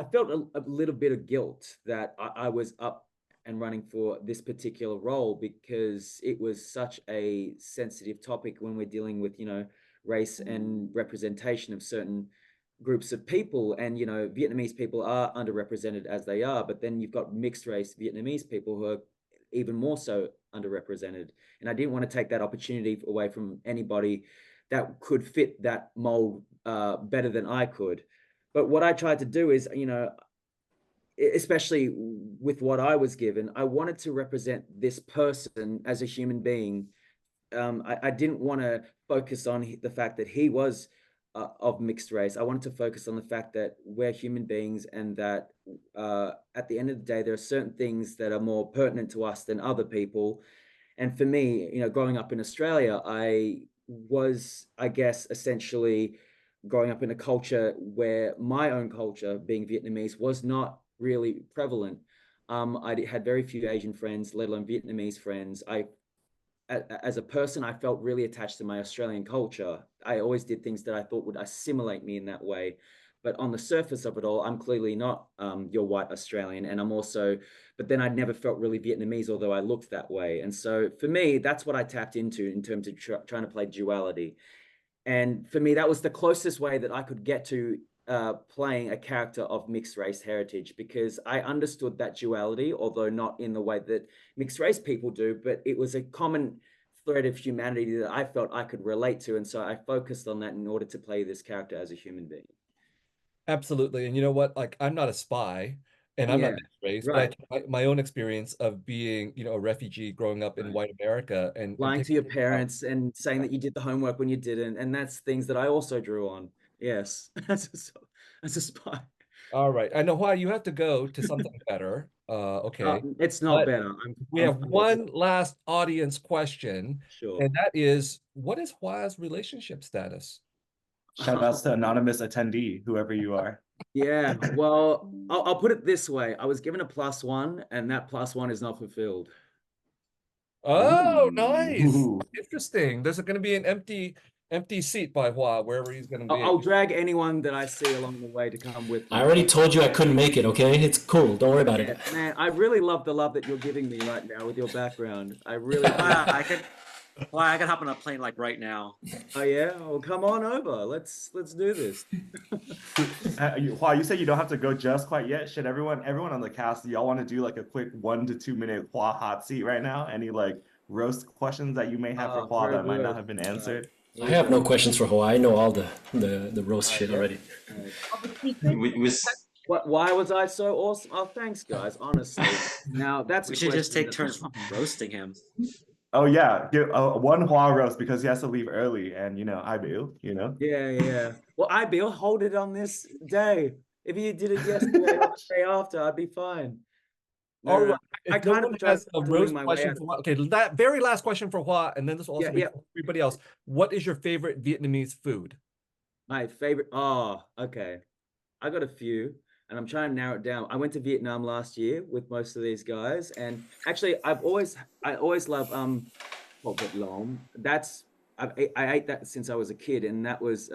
I felt a little bit of guilt that I was up and running for this particular role because it was such a sensitive topic when we're dealing with, race and representation of certain groups of people. And, Vietnamese people are underrepresented as they are, but then you've got mixed race Vietnamese people who are even more so underrepresented. And I didn't want to take that opportunity away from anybody that could fit that mold better than I could. But what I tried to do is, especially with what I was given, I wanted to represent this person as a human being. I didn't want to focus on the fact that he was of mixed race. I wanted to focus on the fact that we're human beings and that at the end of the day, there are certain things that are more pertinent to us than other people. And for me, growing up in Australia, I was, I guess, essentially growing up in a culture where my own culture, being Vietnamese, was not really prevalent. I had very few Asian friends, let alone Vietnamese friends. As a person, I felt really attached to my Australian culture. I always did things that I thought would assimilate me in that way. But on the surface of it all, I'm clearly not your white Australian. And I'm also, but then I never felt really Vietnamese, although I looked that way. And so for me, that's what I tapped into in terms of trying to play duality. And for me, that was the closest way that I could get to playing a character of mixed race heritage, because I understood that duality, although not in the way that mixed race people do, but it was a common thread of humanity that I felt I could relate to. And so I focused on that in order to play this character as a human being. Absolutely. And you know what? Like, I'm not a spy and I'm not mixed race, right. but my own experience of being, a refugee growing up in white America and lying to your parents and saying that you did the homework when you didn't. And that's things that I also drew on. Yes, as a spy. All right. I know why you have to go to something better. Okay. It's not But better. we have one last audience question. Sure. And that is, what is Hua's relationship status? Shout outs to anonymous attendee, whoever you are. Yeah, well, I'll put it this way. I was given a +1 and that +1 is not fulfilled. Oh, nice. Ooh. Interesting. There's going to be an empty seat by Hua, wherever he's going to be. I'll drag anyone that I see along the way to come with me. I already told you I couldn't make it, okay? It's cool. Don't worry about it. Man, I really love the love that you're giving me right now with your background. I really I could hop on a plane like right now. Oh yeah? Well, come on over. Let's do this. Hua, you said you don't have to go just quite yet. Should everyone on the cast, do y'all want to do like a quick 1 to 2 minute Hua hot seat right now? Any like roast questions that you may have for Hua that might not have been answered? I have no questions for Hoa. I know all the roast shit already. Why was I so awesome? Oh, thanks, guys. Honestly, now we should just take turns roasting him. Oh yeah, give one Hua roast because he has to leave early, and I Bill, Yeah. Well, I Bill, hold it on this day. If you did it yesterday or the day after, I'd be fine. All right. I kind of has a roast question for Hua. Okay, that very last question for Hua, and then this will also be for everybody else. What is your favorite Vietnamese food? My favorite. Oh, okay. I got a few, and I'm trying to narrow it down. I went to Vietnam last year with most of these guys, and actually, I always love Vịt Lộn. I ate that since I was a kid, and that was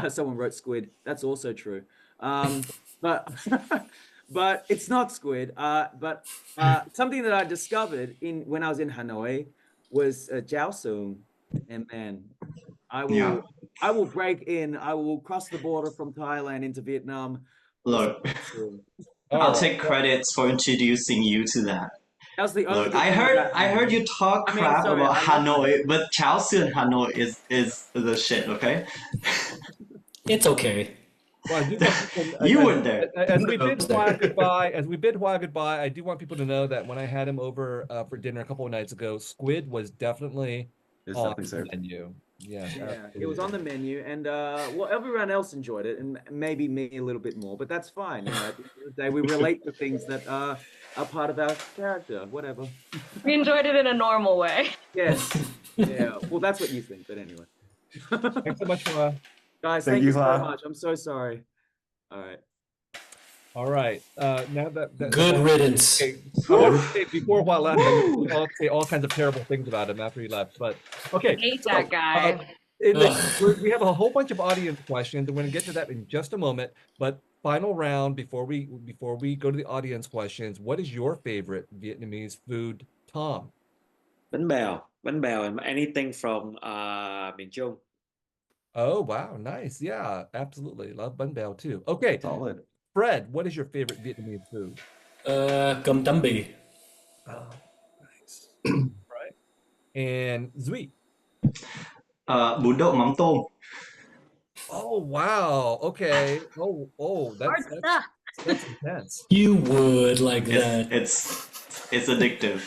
someone wrote squid. That's also true. But but it's not squid. But something that I discovered when I was in Hanoi was jiao sung, and man, I will break in. I will cross the border from Thailand into Vietnam. Look, All I'll right. take credits for introducing you to that. That was the only Look, good thing about I heard you talk I mean, crap sorry, about I love Hanoi, but Chao Sun Hanoi is the shit, okay? It's okay. Well, I do want people, You weren't there. as we bid No. Hoa goodbye, I do want people to know that when I had him over for dinner a couple of nights ago, squid was definitely It's on definitely the served. menu. Yes, Yeah, it was on the menu, and well, everyone else enjoyed it, and maybe me a little bit more, but that's fine. You know, at the end of the day, we relate to things that are part of our character, whatever. We enjoyed it in a normal way. Yes. Yeah. Well, that's what you think, but anyway. Thanks so much, Hoa. Guys, Thank thank you, you so Hoa. much. I'm so sorry. All right. All right. Now that Good riddance. okay, I wanted to say before Hoa left, I'll say all kinds of terrible things about him after he left. But okay, Hate so, that guy. we have a whole bunch of audience questions, and we're gonna get to that in just a moment. But final round before we go to the audience questions, what is your favorite Vietnamese food, Tom? Bánh bèo, and anything from miền Trung. Oh wow, nice. Yeah, absolutely. Love bun bao too. Okay, Solid. Fred, what is your favorite Vietnamese food? Cơm tấm bì. Oh, nice. Right. And Duy. Bún đậu mắm tôm. Oh wow. Okay. Oh, Hard stuff. that's intense. You would like that. It's addictive.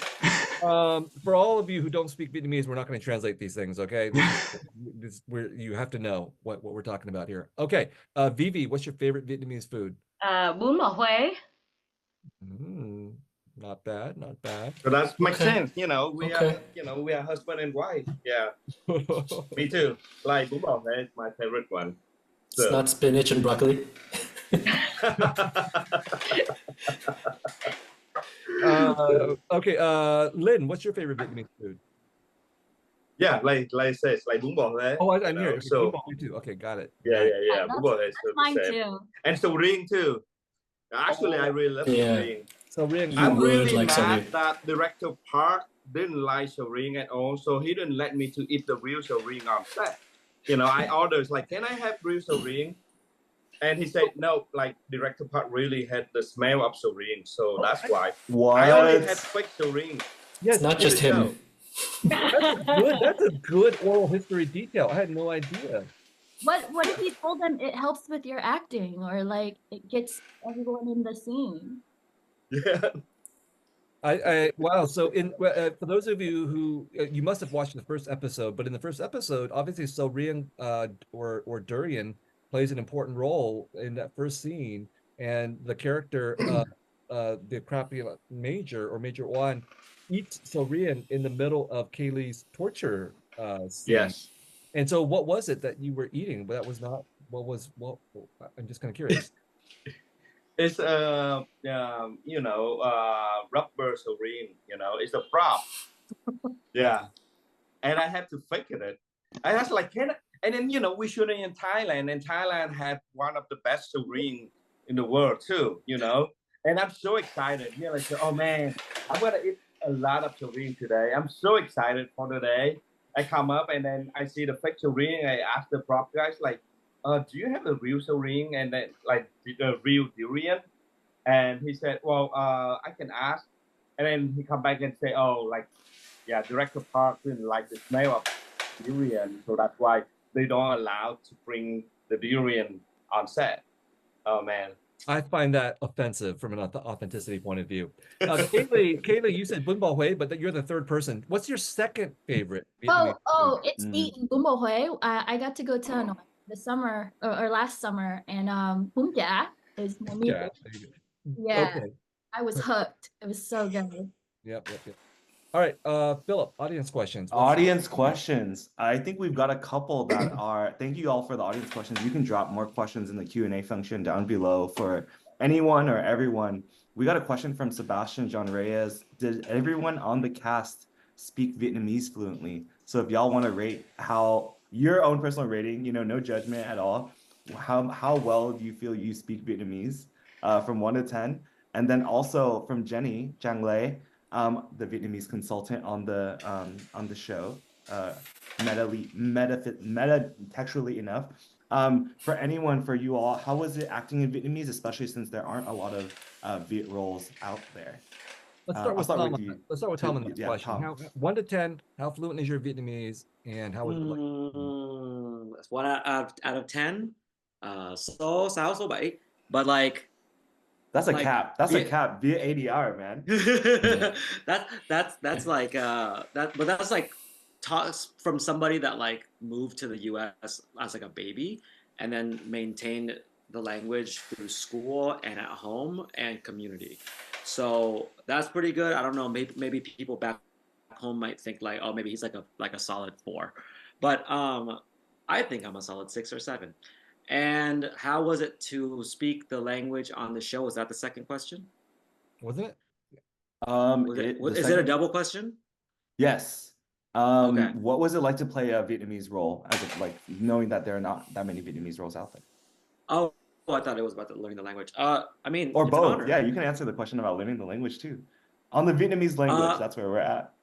For all of you who don't speak Vietnamese, we're not going to translate these things, okay? You have to know what we're talking about here. Okay, VyVy, what's your favorite Vietnamese food? Bún bò Huế. Not bad, not bad. So that makes Okay. sense. You know, we Okay. are we are husband and wife. Yeah. Me too. Like bún bò Huế is my favorite one. It's not spinach and broccoli. Okay, Lynn, what's your favorite Vietnamese food? Yeah, like says like bún bò Huế. Oh, I'm you here. know, so Me too. Okay, got it. yeah, Right. bún bò Huế is That's the mine same. too. And sầu riêng too. Actually, I really love Yeah. sầu riêng. So riêng. You I'm would really like sầu mad riêng. that director Park didn't like sầu riêng at all, so he didn't let me to eat the real sầu riêng on set. You know, I ordered like, can I have real sầu riêng? And he said no. Like director Park really had the smell of sầu riêng, so that's why I only had fake sầu riêng. Yes, It's not just Here we him. go. that's a good oral history detail. I had no idea. What if you told them it helps with your acting, or like it gets everyone in the scene? Yeah. Wow. So for those of you who you must have watched the first episode, but in the first episode, obviously, So Rian or Durian plays an important role in that first scene, and the character the crappy Major One eats So Rian in the middle of Kayli's torture scene. Yes. And so, what was it that you were eating? That was not what was what? I'm just kind of curious. It's rubber sầu riêng. You know, it's a prop. Yeah, and I had to fake it. I was like, and then we shooting in Thailand, and Thailand had one of the best sầu riêng in the world too. You know, and I'm so excited. Like, oh man, I'm gonna eat a lot of sầu riêng today. I'm so excited for today. I come up and then I see the fake sầu riêng. I ask the prop guys like, do you have the real sầu riêng and then like the real durian? And he said, well, I can ask. And then he come back and say, oh, like, yeah, director Park didn't like the smell of durian, so that's why they don't allow to bring the durian on set. Oh man. I find that offensive from an authenticity point of view. Kayli, you said Bún bò Huế, but you're the third person. What's your second favorite Vietnamese food? It's eating bún bò Huế. I got to go to Hanoi this summer or last summer, and bún chả is my new favorite. Yeah, Okay. I was hooked. It was so good. Yep. All right, Philip, audience questions. Audience questions. I think we've got a couple that are, thank you all for the audience questions. You can drop more questions in the Q&A function down below for anyone or everyone. We got a question from Sebastian John Reyes. Did everyone on the cast speak Vietnamese fluently? So if y'all want to rate how your own personal rating, no judgment at all. how well do you feel you speak Vietnamese from 1 to 10? And then also from Jenny Giang Lei, the Vietnamese consultant on the show, meta-textually enough. For anyone, for you all, how was it acting in Vietnamese, especially since there aren't a lot of Viet roles out there? Let's start with Tom. you. Let's start with Tom on this Yeah, question. Tom. How 1 to 10, how fluent is your Vietnamese, and how is it like? One out of 10. Số 6, số 7. But like that's a cap. That's a cap via ADR, man. that's like but that's like talks from somebody that like moved to the US as like a baby and then maintained the language through school and at home and community. So that's pretty good. I don't know, maybe people back home might think like, oh, maybe he's like a solid 4. But I think I'm a solid 6 or 7. And how was it to speak the language on the show? Was that the second question? Wasn't it? Is it a double question? Yes. Okay. What was it like to play a Vietnamese role, as of, like, knowing that there are not that many Vietnamese roles out there? Oh, I thought it was about learning the language. I mean, or both. Yeah, you can answer the question about learning the language too. On the Vietnamese language, that's where we're at.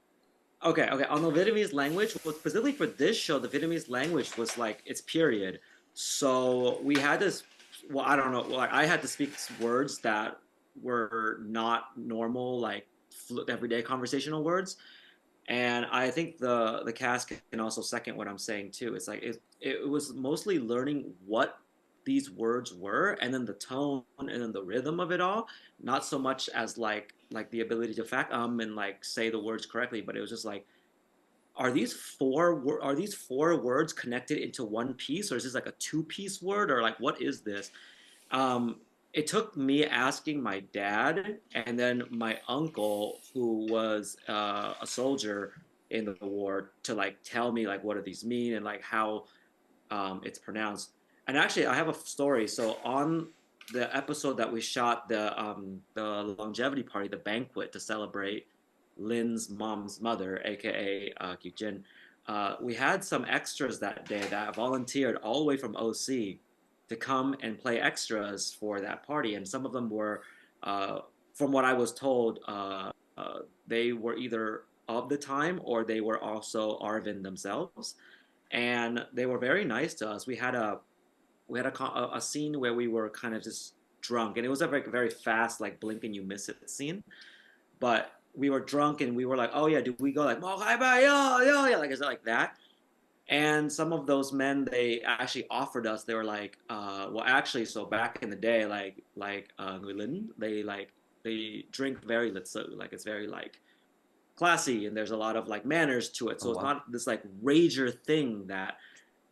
Okay. On the Vietnamese language, well, specifically for this show, the Vietnamese language was like its period. So we had this. Well, I don't know. Like I had to speak words that were not normal, like everyday conversational words. And I think the cast can also second what I'm saying too. It's like it was mostly learning what these words were, and then the tone, and then the rhythm of it all. Not so much as like the ability to fact and like say the words correctly, but it was just like, are these four words connected into one piece, or is this like a 2-piece word, or like what is this? It took me asking my dad and then my uncle, who was a soldier in the war, to like tell me like what do these mean and like how it's pronounced. And actually, I have a story. So on the episode that we shot, the longevity party, the banquet to celebrate Lynn's mom's mother, aka Kyu Jin, we had some extras that day that volunteered all the way from OC to come and play extras for that party. And some of them were, from what I was told, they were either of the time or they were also Arvin themselves. And they were very nice to us. We had a scene where we were kind of just drunk, and it was a very, very fast, like blink and you miss it scene. But we were drunk and we were like, oh yeah, do we go like, like, is it like that? And some of those men, they actually offered us, they were like, well, actually, so back in the day, like Nguyen, they drink very litso, like it's very like classy, and there's a lot of like manners to it. So it's not this like rager thing that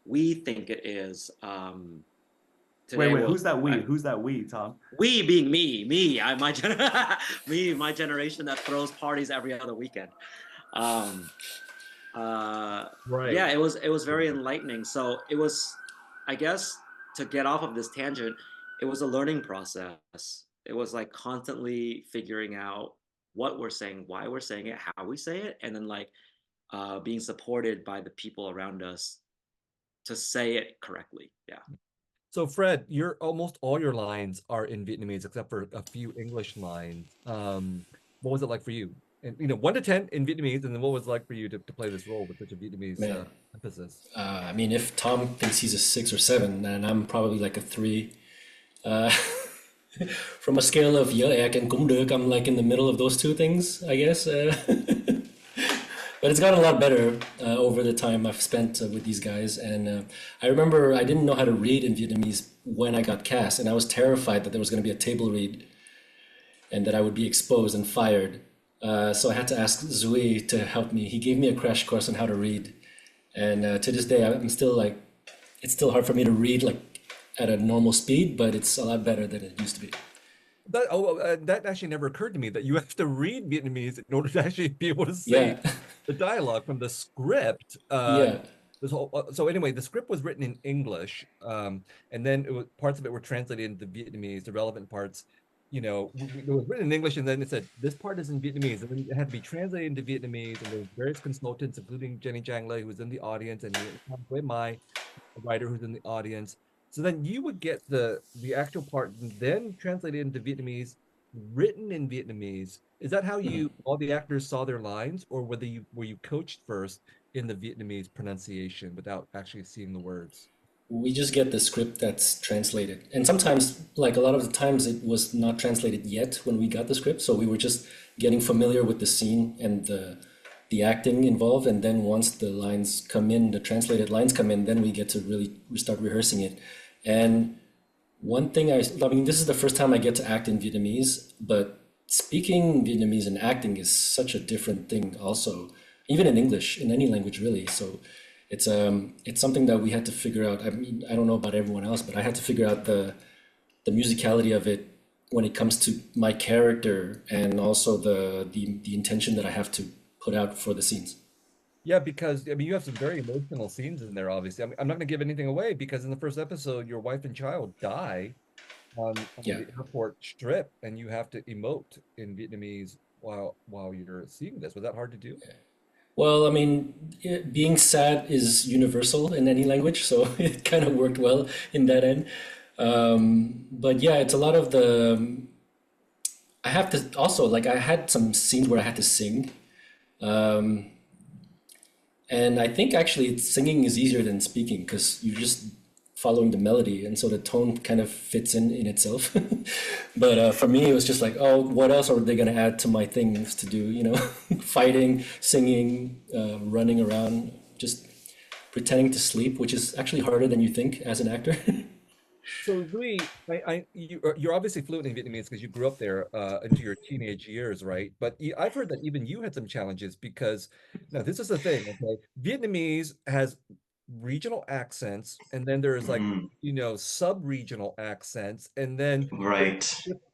we think it is. Wait, who's that we? Who's that we, Tom? We being me, my generation that throws parties every other weekend. Right. Yeah, it was very enlightening. So it was, I guess, to get off of this tangent, it was a learning process. It was like constantly figuring out what we're saying, why we're saying it, how we say it, and then like being supported by the people around us to say it correctly. Yeah. So Fred, almost all your lines are in Vietnamese except for a few English lines. What was it like for you? And 1 to 10 in Vietnamese, and then what was it like for you to play this role with such a Vietnamese emphasis? I mean, if Tom thinks he's a 6 or 7, then I'm probably like a 3. From a scale of dở ẹc and cũng được, I'm like in the middle of those two things, I guess. But it's gotten a lot better over the time I've spent with these guys. And I remember I didn't know how to read in Vietnamese when I got cast, and I was terrified that there was going to be a table read and that I would be exposed and fired. So I had to ask Duy to help me. He gave me a crash course on how to read. And to this day, I'm still like, it's still hard for me to read like at a normal speed, but it's a lot better than it used to be. That actually never occurred to me, that you have to read Vietnamese in order to actually be able to say the dialogue from the script. So anyway, the script was written in English, and then parts of it were translated into Vietnamese, the relevant parts. It was written in English, and then it said, this part is in Vietnamese, and then it had to be translated into Vietnamese, and there were various consultants, including Jenny Giang Lei, who's in the audience, and Nguyen Khan, a writer who's in the audience. So then you would get the actual part then translated into Vietnamese, written in Vietnamese. Is that how all the actors saw their lines, or were you coached first in the Vietnamese pronunciation without actually seeing the words? We just get the script that's translated. And sometimes, like a lot of the times, it was not translated yet when we got the script. So we were just getting familiar with the scene and the acting involved. And then once the lines come in, the translated lines come in, then we get to really start rehearsing it. And one thing I mean, this is the first time I get to act in Vietnamese, but speaking Vietnamese and acting is such a different thing also, even in English, in any language really. So it's something that we had to figure out. I mean, I don't know about everyone else, but I had to figure out the musicality of it when it comes to my character and also the intention that I have to put out for the scenes. Yeah, because I mean, you have some very emotional scenes in there. Obviously, I'm not going to give anything away because in the first episode, your wife and child die on Yeah. the airport strip, and you have to emote in Vietnamese while you're seeing this. Was that hard to do? Well, I mean, being sad is universal in any language, so it kind of worked well in that end. But yeah, it's a lot of I have to also, like, I had some scenes where I had to sing. And I think actually singing is easier than speaking because you're just following the melody, and so the tone kind of fits in itself. But for me, it was just like, oh, what else are they going to add to my things to do? You know, fighting, singing, running around, just pretending to sleep, which is actually harder than you think as an actor. So Duy, you're obviously fluent in Vietnamese because you grew up there into your teenage years, right? But I've heard that even you had some challenges because now this is the thing, okay? Vietnamese has regional accents, and then there's like sub-regional accents, and then Right.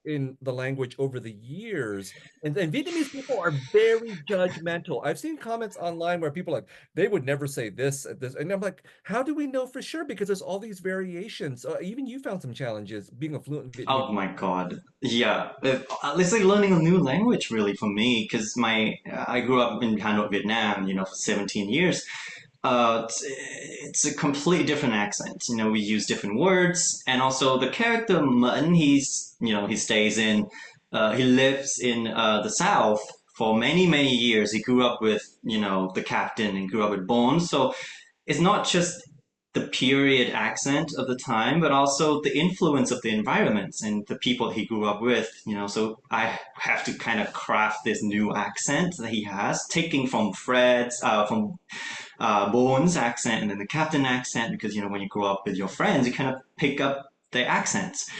in the language over the years. And Vietnamese people are very judgmental. I've seen comments online where people are like, they would never say this at this. And I'm like, how do we know for sure? Because there's all these variations. Even you found some challenges being a fluent Vietnamese. Oh my God. Yeah. It's like learning a new language really for me because I grew up in Hanoi, Vietnam, for 17 years. It's a completely different accent. We use different words, and also the character Mẫn, he stays in, he lives in the South for many, many years. He grew up with, the captain and grew up with Bones. So it's not just the period accent of the time, but also the influence of the environments and the people he grew up with, so I have to kind of craft this new accent that he has, taking from Bones accent and then the captain accent, because, when you grow up with your friends, you kind of pick up their accents.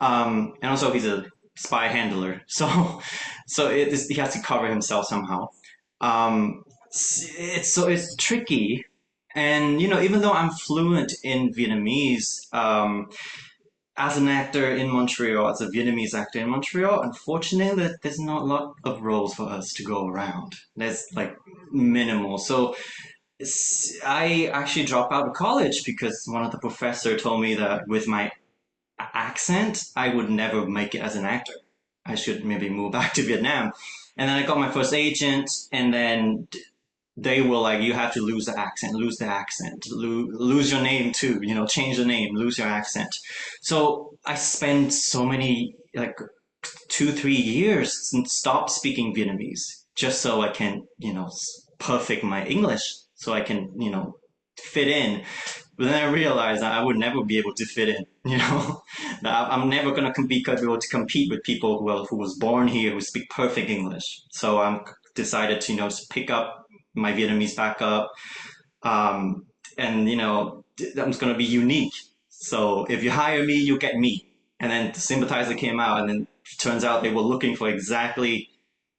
And also he's a spy handler, so he has to cover himself somehow. It's tricky. And, even though I'm fluent in Vietnamese, as an actor in Montreal, as a Vietnamese actor in Montreal, unfortunately, there's not a lot of roles for us to go around. There's like minimal. So I actually dropped out of college because one of the professors told me that with my accent, I would never make it as an actor. I should maybe move back to Vietnam. And then I got my first agent, and then they were like, you have to lose the accent, lose your name too, change the name, lose your accent. So I spent so many, like 2-3 years and stopped speaking Vietnamese just so I can, perfect my English so I can, fit in. But then I realized that I would never be able to fit in, that I'm never going to be able to compete with people who was born here, who speak perfect English. So I'm decided to, pick up my Vietnamese back up. And, I'm going to be unique. So if you hire me, you get me. And then the Sympathizer came out, and then it turns out they were looking for exactly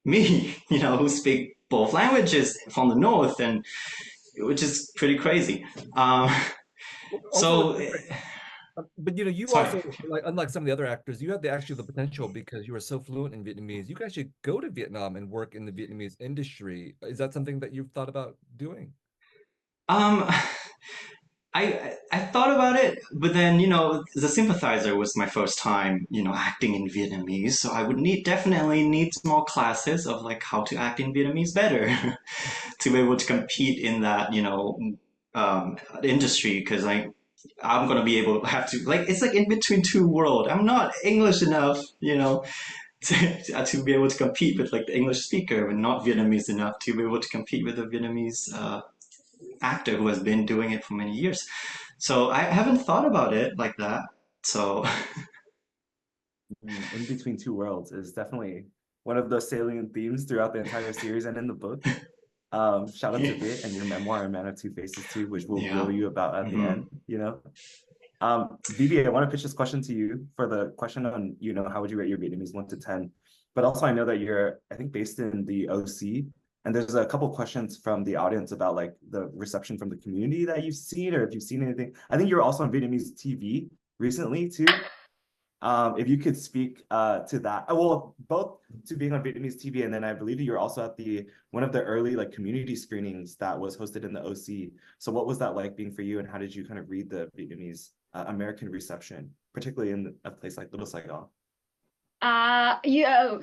me, who speak both languages from the North, and which is pretty crazy. But you also, like, unlike some of the other actors, you had the potential because you were so fluent in Vietnamese. You could actually go to Vietnam and work in the Vietnamese industry. Is that something that you've thought about doing? I thought about it, but then the Sympathizer was my first time acting in Vietnamese, so I would definitely need more classes of like how to act in Vietnamese better to be able to compete in that industry, because I'm gonna be able to have to like it's like in between two worlds. I'm not English enough, to be able to compete with like the English speaker, and not Vietnamese enough to be able to compete with a Vietnamese actor who has been doing it for many years. So I haven't thought about it like that. So In between two worlds is definitely one of those salient themes throughout the entire series and in the book. Shout out to Viet and your memoir, A Man of Two Faces too, which we'll grill you about at the end, VyVy, I want to pitch this question to you for the question on, how would you rate your Vietnamese 1 to 10? But also I know that you're, I think, based in the OC, and there's a couple questions from the audience about like the reception from the community that you've seen, or if you've seen anything. I think you were also on Vietnamese TV recently too. If you could speak to that, well, both to being on Vietnamese TV, and then I believe you were also at one of the early like community screenings that was hosted in the OC. So what was that like being for you, and how did you kind of read the Vietnamese American reception, particularly in a place like Little Saigon? Yeah,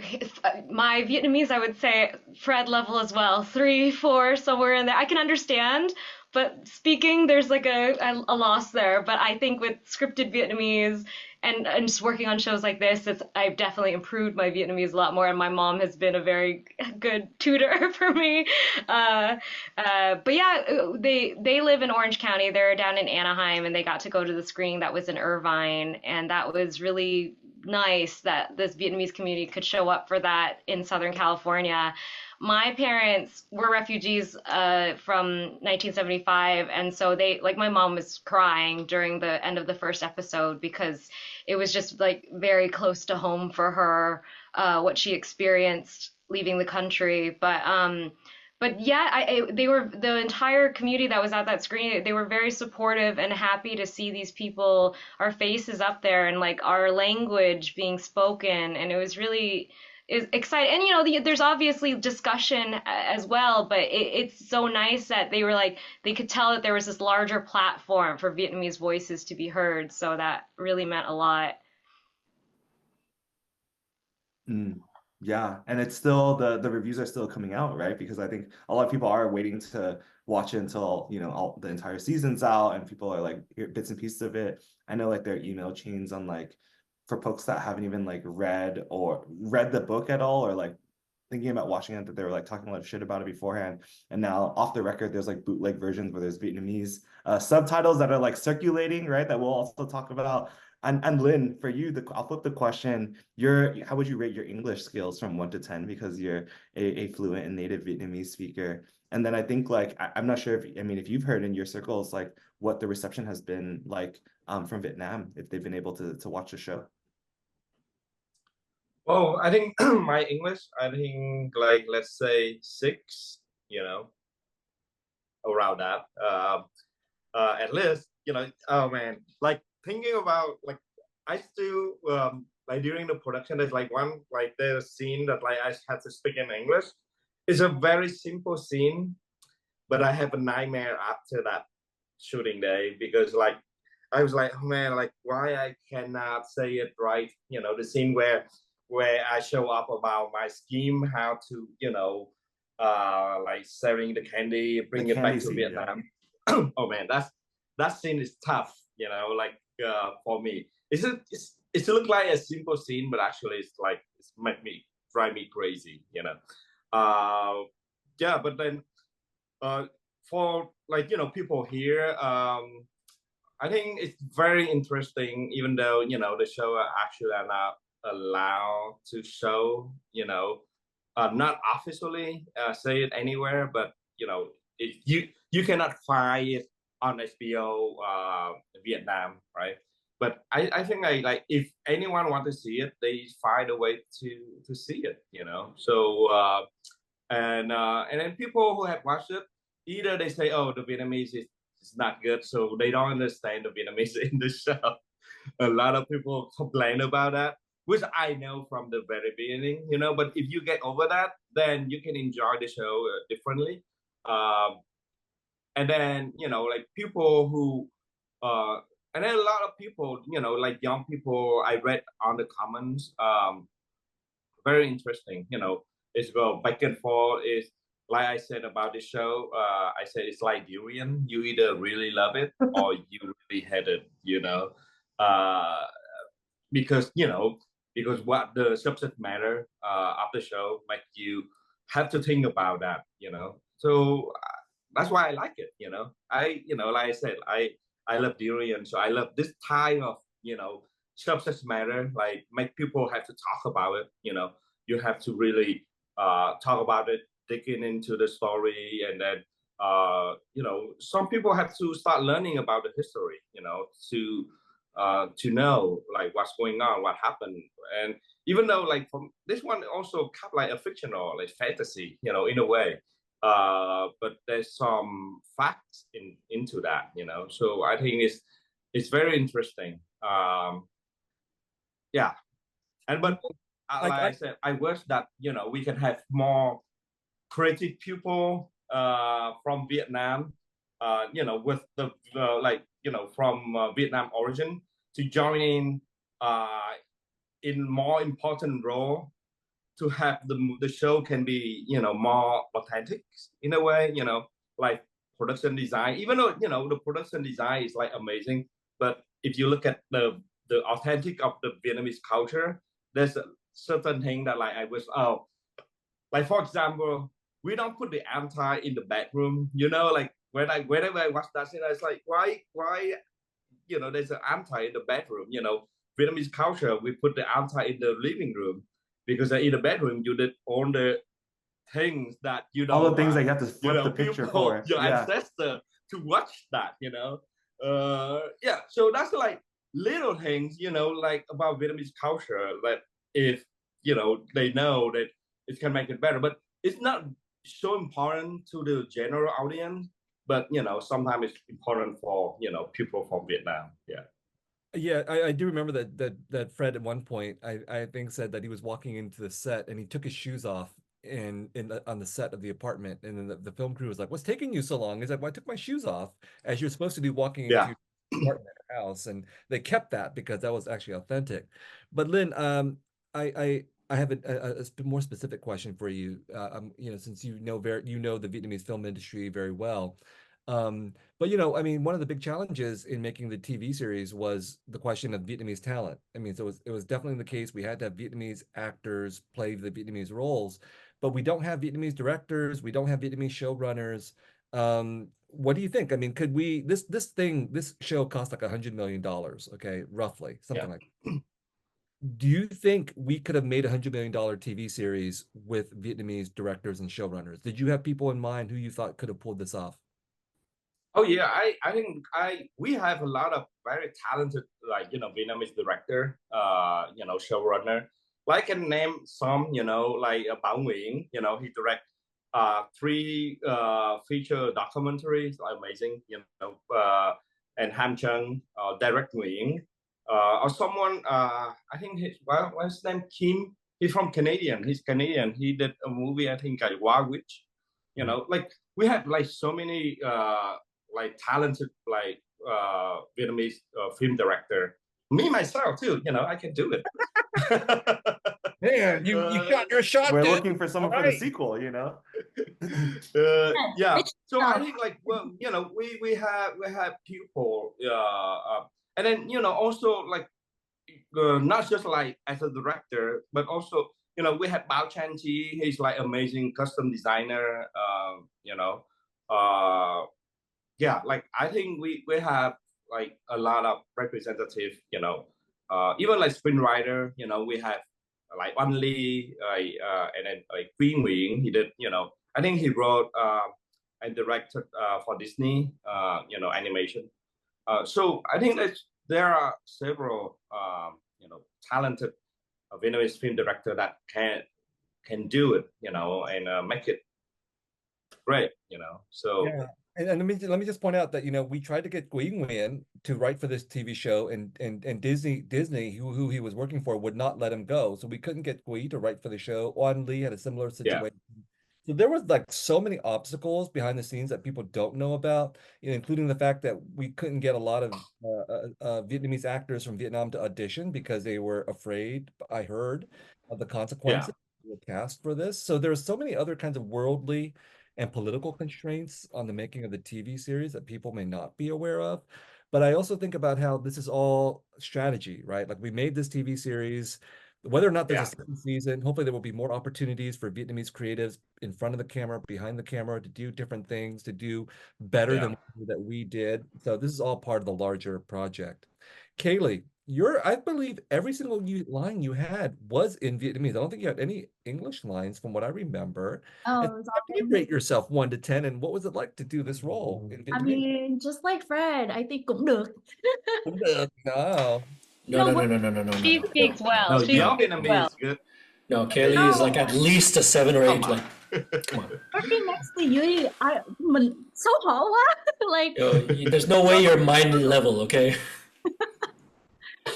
my Vietnamese, I would say Fred level as well, 3, 4, somewhere in there. I can understand, but speaking, there's like a loss there. But I think with scripted Vietnamese and just working on shows like this, I've definitely improved my Vietnamese a lot more, and my mom has been a very good tutor for me. But yeah, they live in Orange County. They're down in Anaheim, and they got to go to the screening that was in Irvine, and that was really nice that this Vietnamese community could show up for that in Southern California. My parents were refugees from 1975, and so my mom was crying during the end of the first episode because it was just like very close to home for her, what she experienced leaving the country. But yeah, they were, the entire community that was at that screening, they were very supportive and happy to see these people, our faces up there, and like our language being spoken, and it was really exciting. And there's obviously discussion as well, but it's so nice that they were like, they could tell that there was this larger platform for Vietnamese voices to be heard, so that really meant a lot. Yeah, and it's still the reviews are still coming out, right? Because I think a lot of people are waiting to watch it until all the entire season's out, and people are like hear bits and pieces of it. I know like there are email chains on like for folks that haven't even like read the book at all, or like thinking about watching it, that they were like talking a lot of shit about it beforehand, and now off the record there's like bootleg versions where there's Vietnamese subtitles that are like circulating, right? That we'll also talk about. And Lynn, for you, I'll flip the question. How would you rate your English skills from 1 to 10? Because you're a fluent and native Vietnamese speaker. And then I think like, I'm not sure if you've heard in your circles, like what the reception has been like from Vietnam, if they've been able to watch the show. Well, I think my English, I think like, let's say 6, around that. At least, oh man, like thinking about like I still like during the production there's like one like the scene that like I had to speak in English. It's a very simple scene, but I have a nightmare after that shooting day because like I was like, oh man, like why I cannot say it right. The scene where I show up about my scheme, how to like selling the candy, bring it back to Vietnam. Yeah. Oh man, that scene is tough. Like for me, it look like a simple scene, but actually it's like drive me crazy. Yeah, but then for like people here, I think it's very interesting. Even though the show actually are not allowed to show, not officially say it anywhere, but you cannot find it on HBO Vietnam, right? But I think like if anyone want to see it, they find a way to see it, So and then people who have watched it, either they say, oh, the Vietnamese is not good, so they don't understand the Vietnamese in the show. A lot of people complain about that, which I know from the very beginning, But if you get over that, then you can enjoy the show differently. And then like people who and then a lot of people like young people, I read on the comments, very interesting, it's go back and forth, is like I said about this show, I said it's like durian. You either really love it or you really hate it, uh, because because what the subject matter of the show make you have to think about that, So that's why I like it, like I said, I love durian, so I love this type of subject matter, like make people have to talk about it, you have to really talk about it, digging into the story, and then some people have to start learning about the history, to know like what's going on, what happened, and even though like from this one also kind of like a fictional, like fantasy, in a way, but there's some facts into that, So I think it's very interesting. Yeah, and but like I said, I wish that we can have more creative people from Vietnam, with the like from Vietnam origin to join in more important role, to have the show can be more authentic in a way, like production design. Even though the production design is like amazing, but if you look at the authentic of the Vietnamese culture, there's a certain thing that like I wish, like for example, we don't put the anti in the bedroom, like whenever I watch that scene, I was like, why there's an anti in the bedroom, Vietnamese culture, we put the anti in the living room, because in the bedroom you did all the things that all the things that you have to flip the picture people, for. your ancestor to watch that, yeah. So that's like little things, like about Vietnamese culture, that if they know that it can make it better, but it's not so important to the general audience. But sometimes it's important for people from Vietnam. Yeah. Yeah, I do remember that Fred at one point I think said that he was walking into the set and he took his shoes off on the set of the apartment, and then the film crew was like, "What's taking you so long?" He's like, "Well, I took my shoes off as you're supposed to do walking Yeah. into the apartment or house," and they kept that because that was actually authentic. But Lynn, I have a more specific question for you. Since you know the Vietnamese film industry very well. But I mean, one of the big challenges in making the TV series was the question of Vietnamese talent. I mean, so it was definitely the case. We had to have Vietnamese actors play the Vietnamese roles, but we don't have Vietnamese directors. We don't have Vietnamese showrunners. What do you think? I mean, could we this show cost like $100 million, okay, roughly, something like that. Do you think we could have made $100 million TV series with Vietnamese directors and showrunners? Did you have people in mind who you thought could have pulled this off? Oh yeah, I think we have a lot of very talented, like Vietnamese director, showrunner. Like I can name some, like Bảo Nguyen, he direct 3 feature documentaries, like amazing, and Han Chung, direct Nguyen, or someone, I think what's his name, Kim. He's from Canadian. He's Canadian. He did a movie, I think, like Wild Witch. Like we have like so many like talented, like Vietnamese film director. Me myself too, I can do it. Man, you got your shot. We're dude. looking for someone for the sequel, Yeah. So I think like, well, we have people, and then also like not just like as a director, but also we have Bao Chan Chi. He's like amazing custom designer. Yeah, like I think we have like a lot of representative, even like screenwriter, we have like Oanh Lee, and then like Duy Nguyen. He did, I think he wrote and directed for Disney, animation. So I think that there are several, talented Vietnamese film director that can do it, and make it great, So. Yeah. And let me just point out that we tried to get Duy Nguyen to write for this TV show, and Disney who he was working for would not let him go, so we couldn't get Duy to write for the show. Oanh Lee had a similar situation. So there was like so many obstacles behind the scenes that people don't know about, including the fact that we couldn't get a lot of Vietnamese actors from Vietnam to audition because they were afraid, I heard, of the consequences. the cast for this. So there's so many other kinds of worldly and political constraints on the making of the TV series that people may not be aware of. But I also think about how this is all strategy, right? Like we made this TV series, whether or not there's a second season, hopefully there will be more opportunities for Vietnamese creatives in front of the camera, behind the camera, to do different things, to do better than that we did. So this is all part of the larger project. Kayli, I believe every single line you had was in Vietnamese. I don't think you had any English lines from what I remember. Oh, And it was how all do you rate yourself 1 to 10, and what was it like to do this role in I Vietnamese? mean, just like Fred, I think cũng được. No. No, no, no, no, no, no, no, no, She no. speaks well. No, She your speaks Vietnamese well. is good. No, Kayli is like at least a 7 or 8. Come on. Like, come on. Working next to Yuri, mình xấu hổ quá. Like, There's no way you're mind level, okay?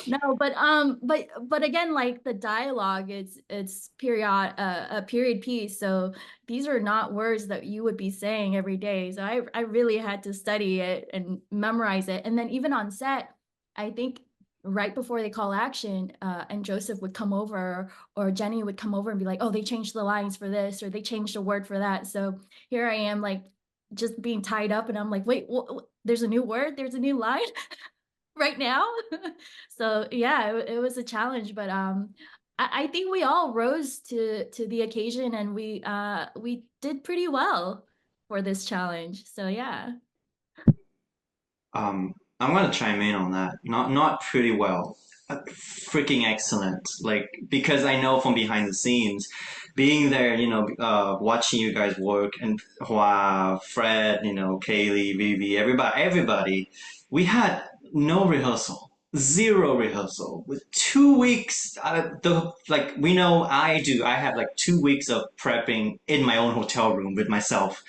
no, but again, like the dialogue, it's a period piece, so these are not words that you would be saying every day. So I really had to study it and memorize it. And then even on set, I think right before they call action, and Joseph would come over, or Jenny would come over and be like, oh, they changed the lines for this, or they changed a word for that. So here I am, like just being tied up, and I'm like, wait, there's a new word, there's a new line right now. So yeah, it was a challenge, but I think we all rose to the occasion, and we did pretty well for this challenge. So yeah. I'm gonna chime in on that. Not pretty well. Freaking excellent. Like, because I know from behind the scenes, being there, watching you guys work, and Hoa, Fred, Kayli, VyVy, everybody, we had no rehearsal, zero rehearsal. With 2 weeks, we know I have like 2 weeks of prepping in my own hotel room with myself.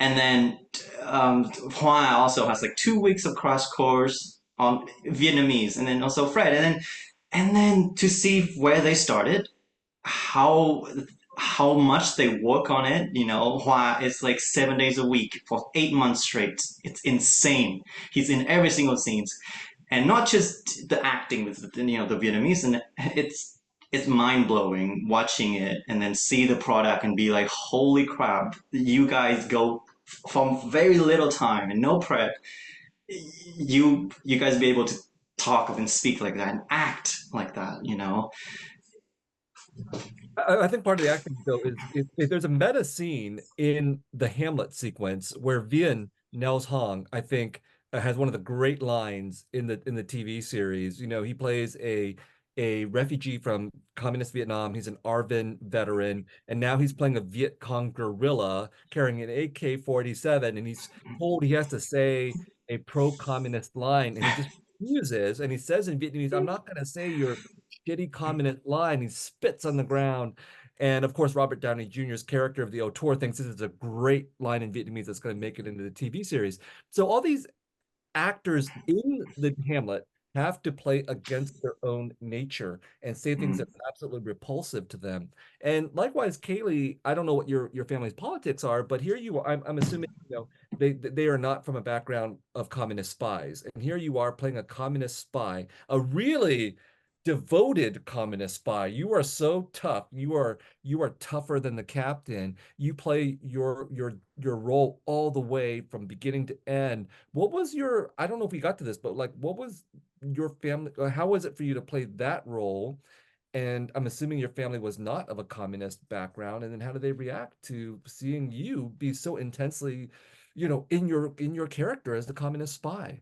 And then Hoa also has like 2 weeks of crash course on Vietnamese, and then also Fred, and then to see where they started, how much they work on it. Hoa is like 7 days a week for 8 months straight. It's insane. He's in every single scenes, and not just the acting with the Vietnamese, and it's mind blowing watching it and then see the product and be like, holy crap, you guys go from very little time and no prep, you guys be able to talk and speak like that and act like that. I think part of the acting though is if there's a meta scene in the Hamlet sequence where Vien Nels Hong, I think, has one of the great lines in the TV series. He plays a refugee from communist Vietnam. He's an ARVN veteran, and now he's playing a Viet Cong guerrilla carrying an AK-47, and he's told he has to say a pro-communist line, and he just refuses, and he says in Vietnamese, I'm not going to say your shitty communist line. He spits on the ground. And of course, Robert Downey Jr.'s character of the auteur thinks this is a great line in Vietnamese that's going to make it into the TV series. So all these actors in the Hamlet have to play against their own nature and say things that are absolutely repulsive to them. And likewise, Kayli, I don't know what your family's politics are, but here you are. I'm assuming they are not from a background of communist spies, and here you are playing a communist spy, a really devoted communist spy. You are so tough. You are tougher than the captain. You play your role all the way from beginning to end. What was I don't know if we got to this, but like, what was your family, how was it for you to play that role? And I'm assuming your family was not of a communist background. And then how did they react to seeing you be so intensely, in your character as the communist spy?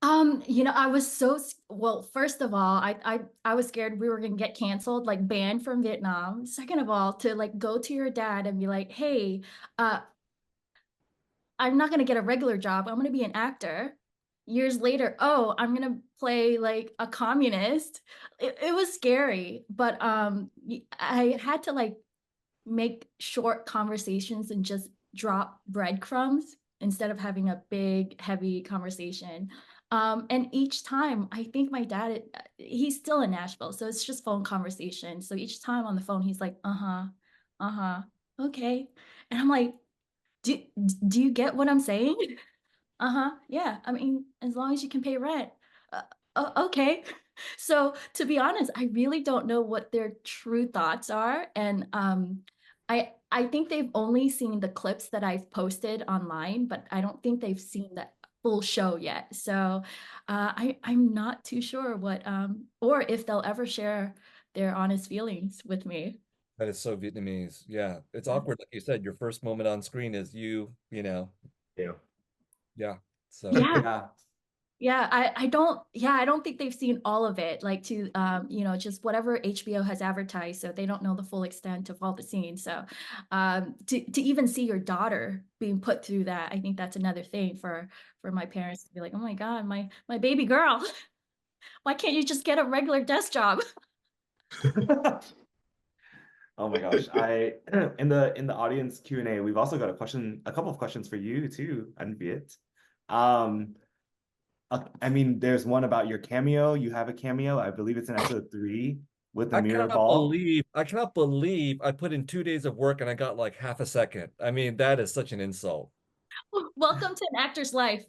I was well, first of all, I was scared we were gonna get canceled, like banned from Vietnam. Second of all, to like go to your dad and be like, hey, I'm not gonna get a regular job, I'm gonna be an actor. Years later, oh, I'm gonna play like a communist. It was scary, but I had to like make short conversations and just drop breadcrumbs instead of having a big, heavy conversation. And each time, I think my dad, he's still in Nashville, so it's just phone conversation. So each time on the phone, he's like, okay. And I'm like, do you get what I'm saying? Yeah, I mean, as long as you can pay rent. Okay. So to be honest, I really don't know what their true thoughts are. And I think they've only seen the clips that I've posted online, but I don't think they've seen the full show yet. So I'm not too sure what or if they'll ever share their honest feelings with me. That is so Vietnamese. Yeah. It's awkward. Like you said, your first moment on screen is you know. Yeah. Yeah. So Yeah. Yeah. Yeah, I don't think they've seen all of it, like to just whatever HBO has advertised, so they don't know the full extent of all the scenes. So to even see your daughter being put through that, I think that's another thing for my parents to be like, oh my God, my baby girl, why can't you just get a regular desk job? Oh my gosh. I in the audience Q&A, we've also got a couple of questions for you too, and Viet. I mean, there's one about your cameo. You have a cameo. I believe it's in episode 3 with the mirror ball. I cannot believe I put in 2 days of work and I got like half a second. I mean, that is such an insult. Welcome to an actor's life.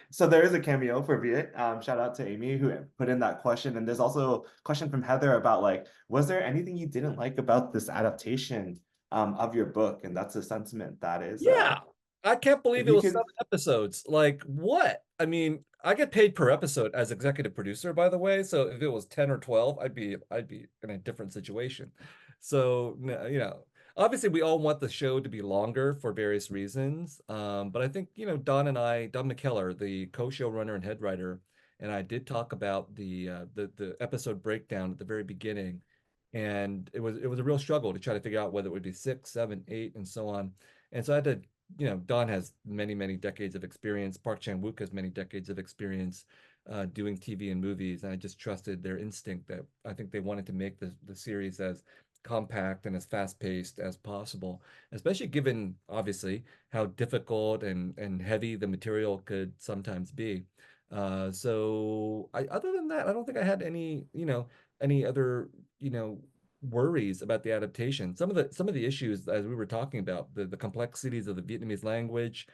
So there is a cameo for Viet. Shout out to Amy who put in that question. And there's also a question from Heather about like, was there anything you didn't like about this adaptation of your book? And that's a sentiment that is Yeah. I can't believe if it you was could 7 episodes. Like, what? I mean, I get paid per episode as executive producer, by the way. So if it was 10 or 12, I'd be in a different situation. So, obviously we all want the show to be longer for various reasons. But I think, Don McKellar, the co-showrunner and head writer, and I did talk about the episode breakdown at the very beginning. And it was a real struggle to try to figure out whether it would be 6, 7, 8, and so on. And so I had to, Don has many, many decades of experience. Park Chan-wook has many decades of experience doing TV and movies. And I just trusted their instinct that I think they wanted to make the series as compact and as fast-paced as possible, especially given, obviously, how difficult and heavy the material could sometimes be. Other than that, I don't think I had any other, worries about the adaptation. Some of the issues, as we were talking about, the complexities of the Vietnamese language,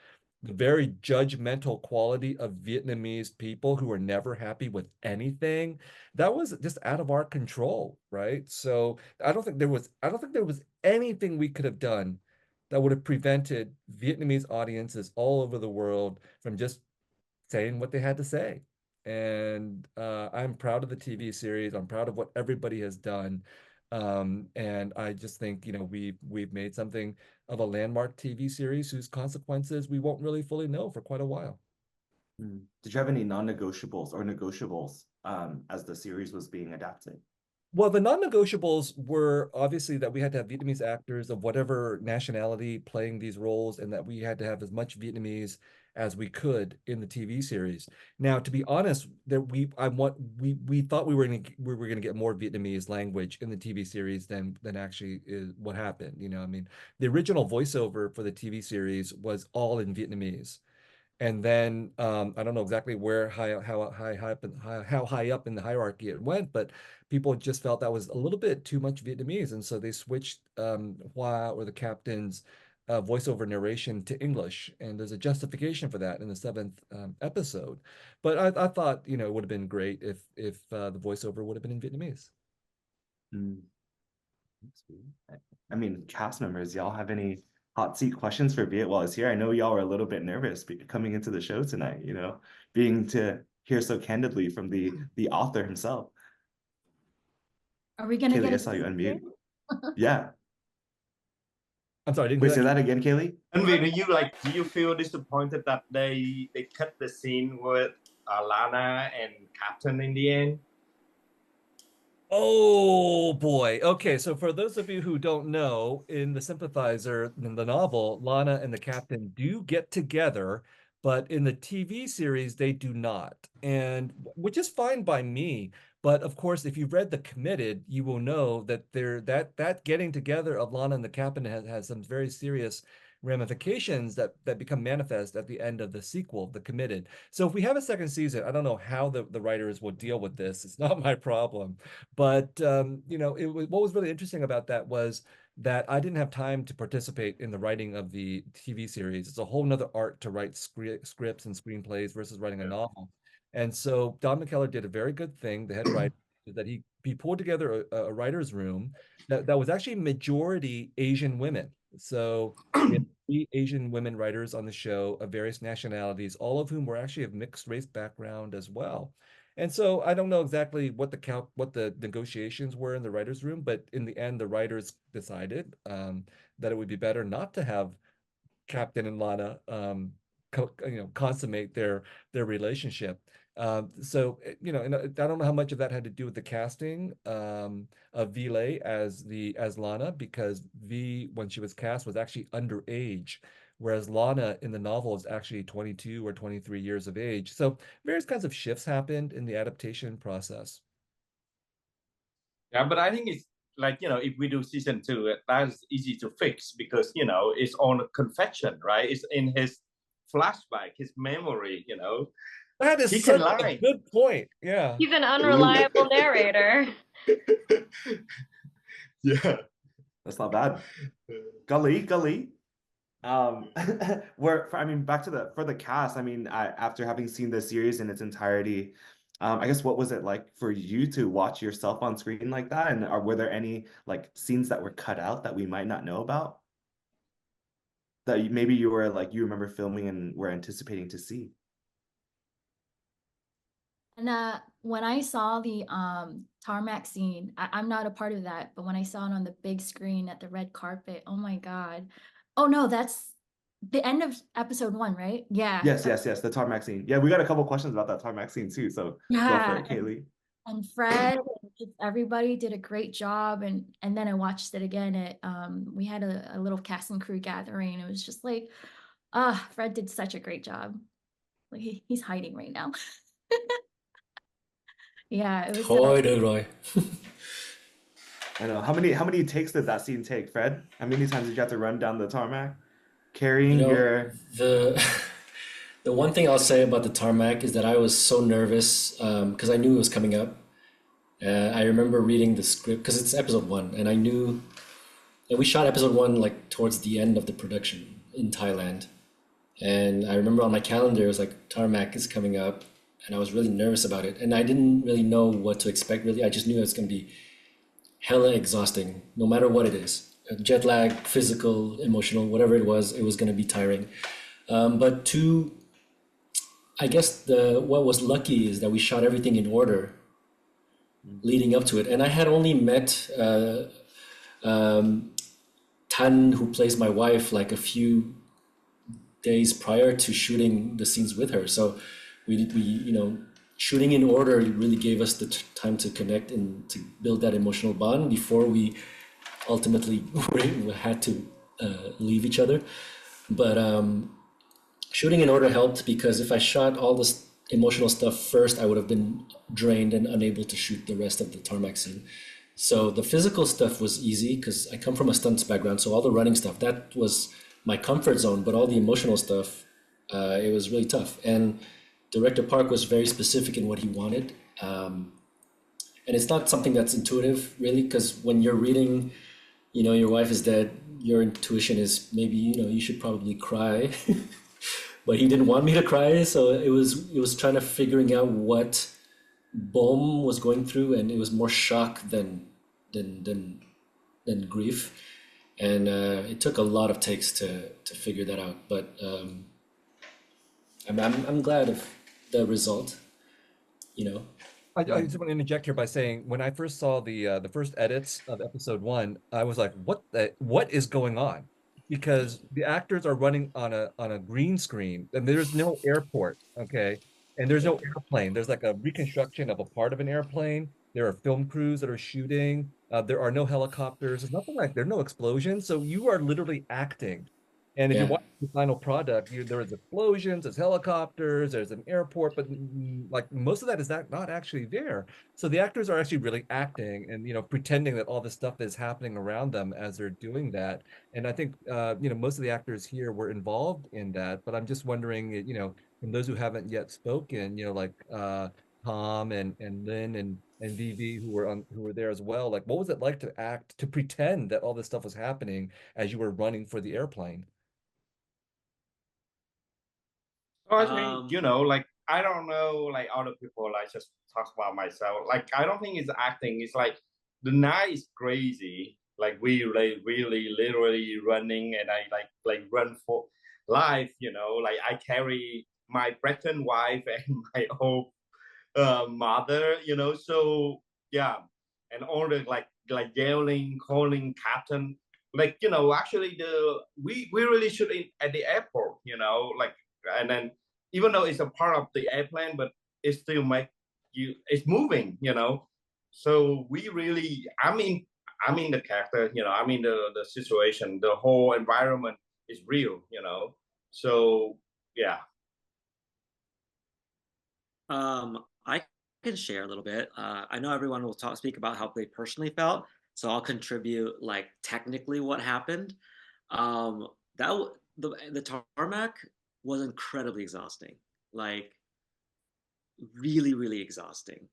the very judgmental quality of Vietnamese people who are never happy with anything, that was just out of our control, right? So I don't think there was anything we could have done that would have prevented Vietnamese audiences all over the world from just saying what they had to say. And I'm proud of the TV series. I'm proud of what everybody has done. And I just think, we've made something of a landmark TV series whose consequences we won't really fully know for quite a while. Did you have any non-negotiables or negotiables as the series was being adapted? Well, the non-negotiables were obviously that we had to have Vietnamese actors of whatever nationality playing these roles, and that we had to have as much Vietnamese as we could in the TV series. Now, to be honest, we thought we were gonna get more Vietnamese language in the TV series than actually is what happened. I mean, the original voiceover for the TV series was all in Vietnamese. And then I don't know exactly how high up in the hierarchy it went, but people just felt that was a little bit too much Vietnamese, and so they switched Hoa, or the captain's voiceover narration, to English, and there's a justification for that in the 7th episode. But I thought it would have been great if the voiceover would have been in Vietnamese. I mean, cast members, y'all have any hot seat questions for Viet while he's here? I know y'all were a little bit nervous coming into the show tonight, being to hear so candidly from the author himself. Are we gonna Kayli, get I saw you unmute. Yeah. I'm sorry, I didn't Wait, hear say that again, Kayli? And do you feel disappointed that they cut the scene with Lana and Captain in the end? Oh boy. Okay, so for those of you who don't know, in the Sympathizer, in the novel, Lana and the captain do get together, but in the TV series they do not. And which is fine by me. But of course, if you've read The Committed, you will know that that getting together of Lana and the captain has some very serious ramifications that become manifest at the end of the sequel, The Committed. So if we have a second season, I don't know how the writers will deal with this. It's not my problem. But what was really interesting about that was that I didn't have time to participate in the writing of the TV series. It's a whole nother art to write scripts and screenplays versus writing a novel. And so Don McKellar did a very good thing, the head writer, that he pulled together a writer's room that was actually majority Asian women. So we had 3 Asian women writers on the show of various nationalities, all of whom were actually of mixed race background as well. And so I don't know exactly what the negotiations were in the writers' room, but in the end, the writers decided that it would be better not to have Captain and Lana consummate their relationship. So and I don't know how much of that had to do with the casting of VLay as Lana, because V, when she was cast, was actually underage, whereas Lana in the novel is actually 22 or 23 years of age. So various kinds of shifts happened in the adaptation process. Yeah, but I think it's like, if we do season 2, that's easy to fix because, it's on confession, right? It's in his flashback, his memory, That is he such can a lie. good point. Yeah. He's an unreliable narrator. Yeah. That's not bad. Gully. Back to for the cast. After having seen the series in its entirety, I guess what was it like for you to watch yourself on screen like that? And were there any like scenes that were cut out that we might not know about? That maybe you remember filming and were anticipating to see? And when I saw the tarmac scene, I'm not a part of that, but when I saw it on the big screen at the red carpet, oh my God. Oh no, that's the end of episode 1, right? Yeah. Yes, the tarmac scene. Yeah, we got a couple questions about that tarmac scene too, so go for it, Kayli. And Fred and everybody did a great job, and then I watched it again. We had a little cast and crew gathering. It was just like, Fred did such a great job. Like he's hiding right now. Yeah, it was. Thôi được rồi. I know. How many takes did that scene take, Fred? How many times did you have to run down the tarmac carrying your? The one thing I'll say about the tarmac is that I was so nervous because I knew it was coming up. I remember reading the script because it's episode 1, and I knew, and we shot episode 1 like towards the end of the production in Thailand. And I remember on my calendar it was like tarmac is coming up, and I was really nervous about it. And I didn't really know what to expect really. I just knew it's going to be hella exhausting, no matter what it is. Jet lag, physical, emotional, whatever it was going to be tiring. But I guess what was lucky is that we shot everything in order leading up to it. And I had only met Tan, who plays my wife, like a few days prior to shooting the scenes with her. So we shooting in order really gave us the time to connect and to build that emotional bond before we ultimately had to leave each other. But shooting in order helped because if I shot all this emotional stuff first, I would have been drained and unable to shoot the rest of the tarmac scene. So the physical stuff was easy because I come from a stunts background, so all the running stuff, that was my comfort zone, but all the emotional stuff, it was really tough. And Director Park was very specific in what he wanted. And it's not something that's intuitive really, because when you're reading, your wife is dead, your intuition is maybe, you should probably cry. But he didn't want me to cry, so it was trying to figuring out what Bom was going through, and it was more shock than grief, and it took a lot of takes to figure that out. But I'm glad of the result. I just want to interject here by saying when I first saw the first edits of episode 1, I was like, what is going on? Because the actors are running on a green screen and there's no airport, okay? And there's no airplane. There's like a reconstruction of a part of an airplane. There are film crews that are shooting. There are no helicopters. There's nothing like there are no explosions. So you are literally acting. And if you watch the final product, there is explosions, there's helicopters, there's an airport, but like most of that is not actually there. So the actors are actually really acting and pretending that all this stuff is happening around them as they're doing that. And I think most of the actors here were involved in that. But I'm just wondering, from those who haven't yet spoken, Tom and Lynn and VyVy who were there as well. Like, what was it like to pretend that all this stuff was happening as you were running for the airplane? So I think, like, I don't know, like other people, like just talk about myself. Like, I don't think it's acting. It's like the night is crazy. Like we like really literally running, and I like run for life, like I carry my pregnant wife and my old mother, so yeah. And all the like yelling, calling captain, like, actually we really should at the airport, like, and then even though it's a part of the airplane, but it still it's moving, so we really, I mean the character, I mean the situation, the whole environment is real, so yeah. I can share a little bit. I know everyone will speak about how they personally felt, so I'll contribute like technically what happened. The tarmac was incredibly exhausting, like really, really exhausting.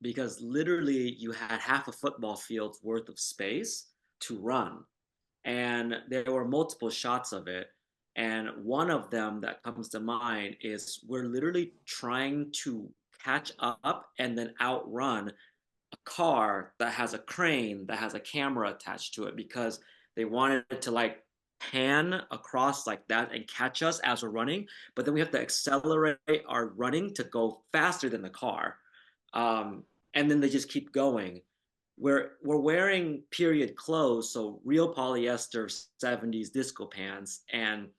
Because literally you had half a football field's worth of space to run, and there were multiple shots of it. And one of them that comes to mind is we're literally trying to catch up and then outrun a car that has a crane that has a camera attached to it, because they wanted to like pan across like that and catch us as we're running, but then we have to accelerate our running to go faster than the car. And then they just keep going. We're wearing period clothes, so real polyester 70s disco pants and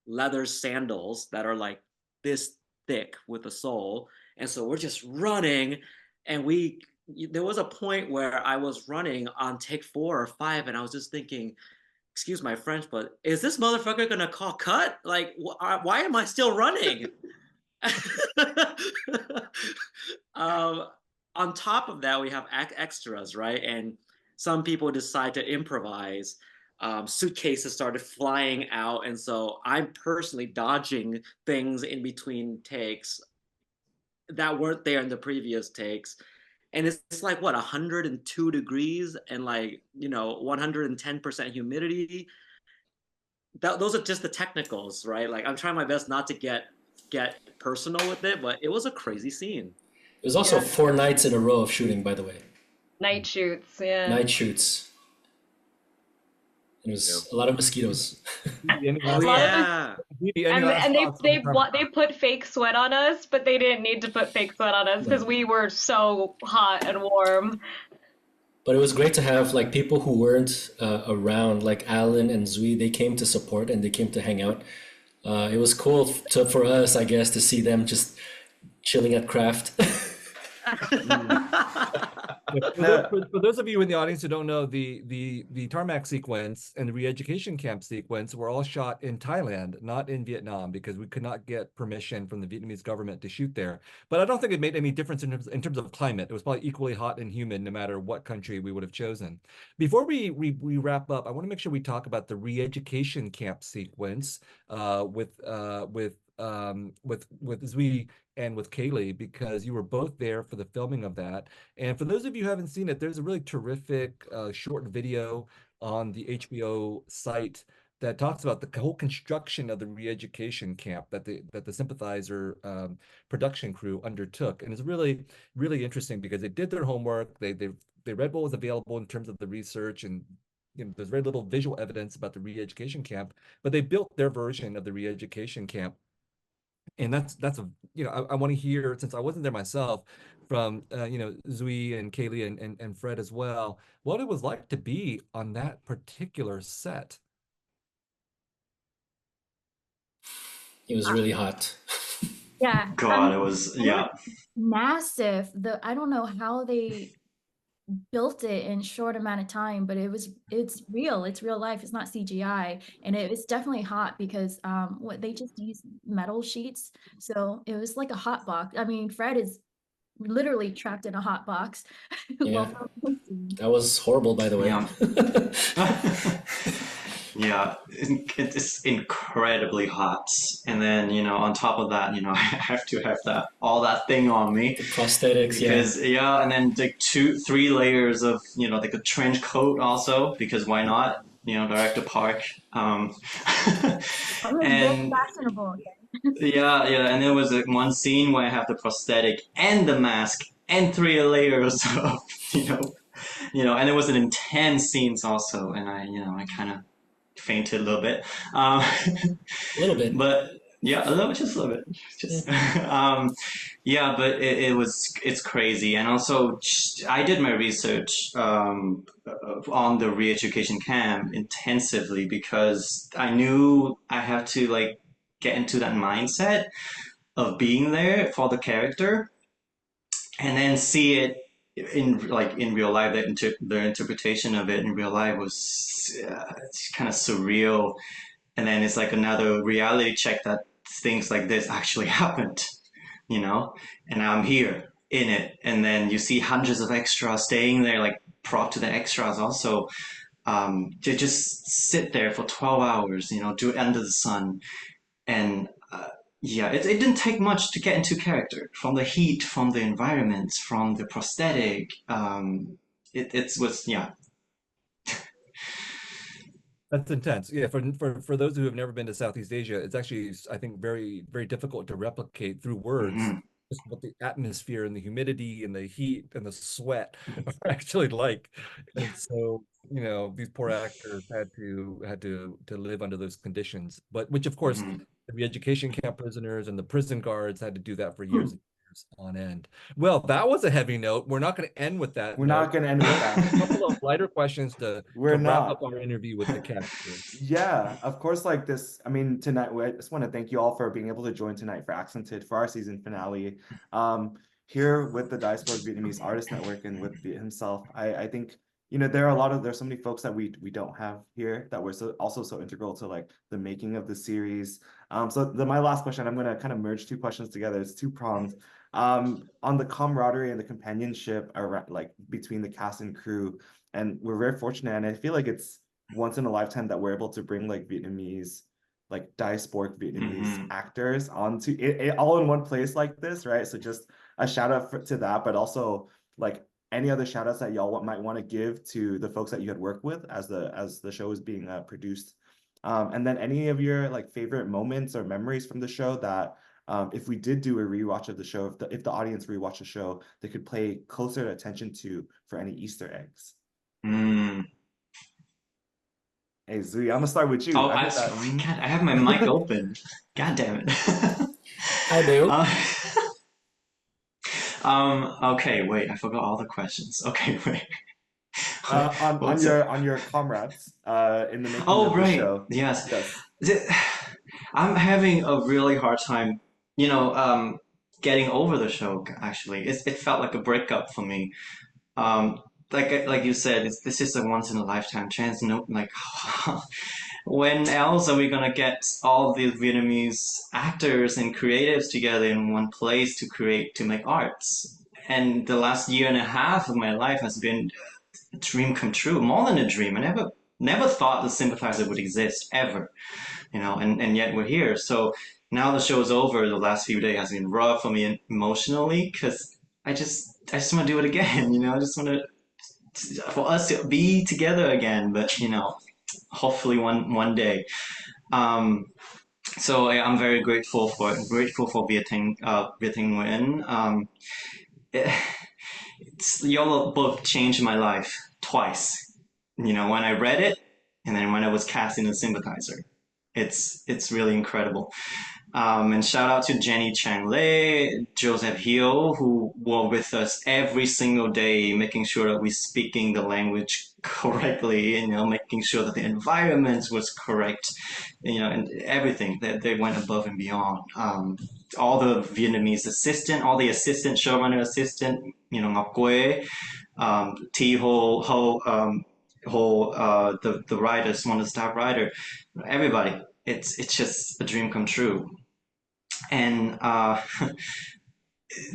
leather sandals that are like this thick with a sole. And so we're just running, and there was a point where I was running on take 4 or 5, and I was just thinking, excuse my French, but is this motherfucker gonna call cut? Like, why am I still running? On top of that, we have extras, right? And some people decide to improvise. Suitcases started flying out, and so I'm personally dodging things in between takes that weren't there in the previous takes. And it's like, what, 102 degrees and like, 110% humidity. Those are just the technicals, right? Like, I'm trying my best not to get personal with it, but it was a crazy scene. It was also 4 nights in a row of shooting, by the way. Night shoots, yeah. Night shoots. It was a lot of mosquitoes. Yeah. And they put fake sweat on us, but they didn't need to put fake sweat on us because we were so hot and warm. But it was great to have like people who weren't around, like Alan and Zui. They came to support and they came to hang out. It was cool for us, I guess, to see them just chilling at craft. For those of you in the audience who don't know, the tarmac sequence and the re-education camp sequence were all shot in Thailand, not in Vietnam, because we could not get permission from the Vietnamese government to shoot there. But I don't think it made any difference in terms of climate. It was probably equally hot and humid no matter what country we would have chosen. Before we wrap up, I want to make sure we talk about the re-education camp sequence with Zui and with Kayli, because you were both there for the filming of that. And for those of you who haven't seen it, there's a really terrific short video on the HBO site that talks about the whole construction of the re-education camp that the Sympathizer production crew undertook. And it's really, really interesting because they did their homework. They read what was available in terms of the research, and there's very little visual evidence about the re-education camp, but they built their version of the re-education camp. And that's I want to hear, since I wasn't there myself, from Zui and Kayli and Fred as well, what it was like to be on that particular set. It was really hot. Yeah. God, it was massive. I don't know how they built it in short amount of time, but it's real life. It's not CGI, and it's definitely hot because they just use metal sheets, so it was like a hot box. I mean, Fred is literally trapped in a hot box. Yeah. That was horrible, by the way. Yeah, it's incredibly hot. And then, on top of that, I have to have all that thing on me. The prosthetics, Because, yeah. and then like 3 layers of, like a trench coat also, because why not? Director Park. That was very And fashionable. yeah, and there was one scene where I have the prosthetic and the mask and 3 layers of, and it was an intense scenes also, and I kind of fainted a little bit. A little bit. But yeah, just a little bit. Just yeah, but it's crazy, and also I did my research on the re-education camp intensively because I knew I have to like get into that mindset of being there for the character, and then see it in real life. The interpretation of it in real life was it's kind of surreal, and then it's like another reality check that things like this actually happened, and I'm here in it, and then you see hundreds of extras staying there, like prop to the extras also, to just sit there for 12 hours, do it under the sun, and yeah, it didn't take much to get into character, from the heat, from the environment, from the prosthetic. It was, yeah. That's intense. Yeah, for those who have never been to Southeast Asia, it's actually, I think, very, very difficult to replicate through words just what the atmosphere and the humidity and the heat and the sweat are actually like. And so, these poor actors had to live under those conditions. But which of course the re-education camp prisoners and the prison guards had to do that for years and years on end. Well, that was a heavy note. We're not going to end with that. We're not going to end with that. A couple of lighter questions to wrap up our interview with the cast. Yeah, of course, like this, I mean, tonight, I just want to thank you all for being able to join tonight for Accented for our season finale. Here with the Diasporic Vietnamese Artists Network and with Viet himself, I think, there's so many folks that we don't have here that were also so integral to like the making of the series. So my last question, I'm going to kind of merge two questions together. It's two-pronged. On the camaraderie and the companionship around, like between the cast and crew, and we're very fortunate, and I feel like it's once in a lifetime that we're able to bring like Vietnamese, like diasporic Vietnamese actors onto it all in one place like this, right? So just a shout out to that, but also like any other shout outs that y'all might want to give to the folks that you had worked with as the show is being produced. And then any of your like favorite moments or memories from the show that if we did do a rewatch of the show, if the audience rewatched the show, they could pay closer attention to for any Easter eggs. Hey, Zui, I'm gonna start with you. Oh, God, I have my mic open. God damn it. I do. Okay, wait, I forgot all the questions. Okay, wait. On your comrades in the making of the show. Yes. I'm having a really hard time, getting over the show. Actually, it felt like a breakup for me. Like you said, this is a once in a lifetime chance. No, like when else are we gonna get all the Vietnamese actors and creatives together in one place to make arts? And the last year and a half of my life has been a dream come true, more than a dream. I never thought the Sympathizer would exist ever, and yet we're here. So now the show's over. The last few days has been rough for me emotionally because I just want to do it again. I just want to. For us to be together again, but hopefully one day. So I'm very grateful for Viet Thanh Nguyen. Y'all both changed my life twice. When I read it, and then when I was cast in the Sympathizer. It's really incredible. And shout out to Jenny Chang Lei, Joseph Hill, who were with us every single day, making sure that we're speaking the language correctly, making sure that the environment was correct, and everything that they went above and beyond. All the Vietnamese assistant, all the assistant, showrunner assistant, Ngọc Quế, T the writers, one of the staff writer, everybody. It's just a dream come true. And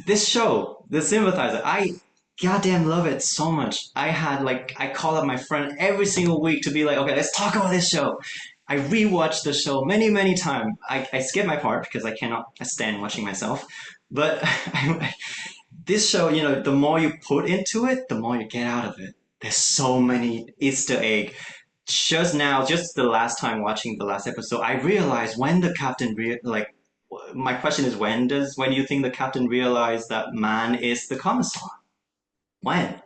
this show, The Sympathizer, goddamn love it so much. I call up my friend every single week to be like, okay, let's talk about this show. I rewatched the show many, many times. I skip my part because I cannot stand watching myself. But this show, you know, the more you put into it, the more you get out of it. There's so many Easter egg. Just the last time watching the last episode, I realized when the captain my question is when do you think the captain realized that man is the commissar? When?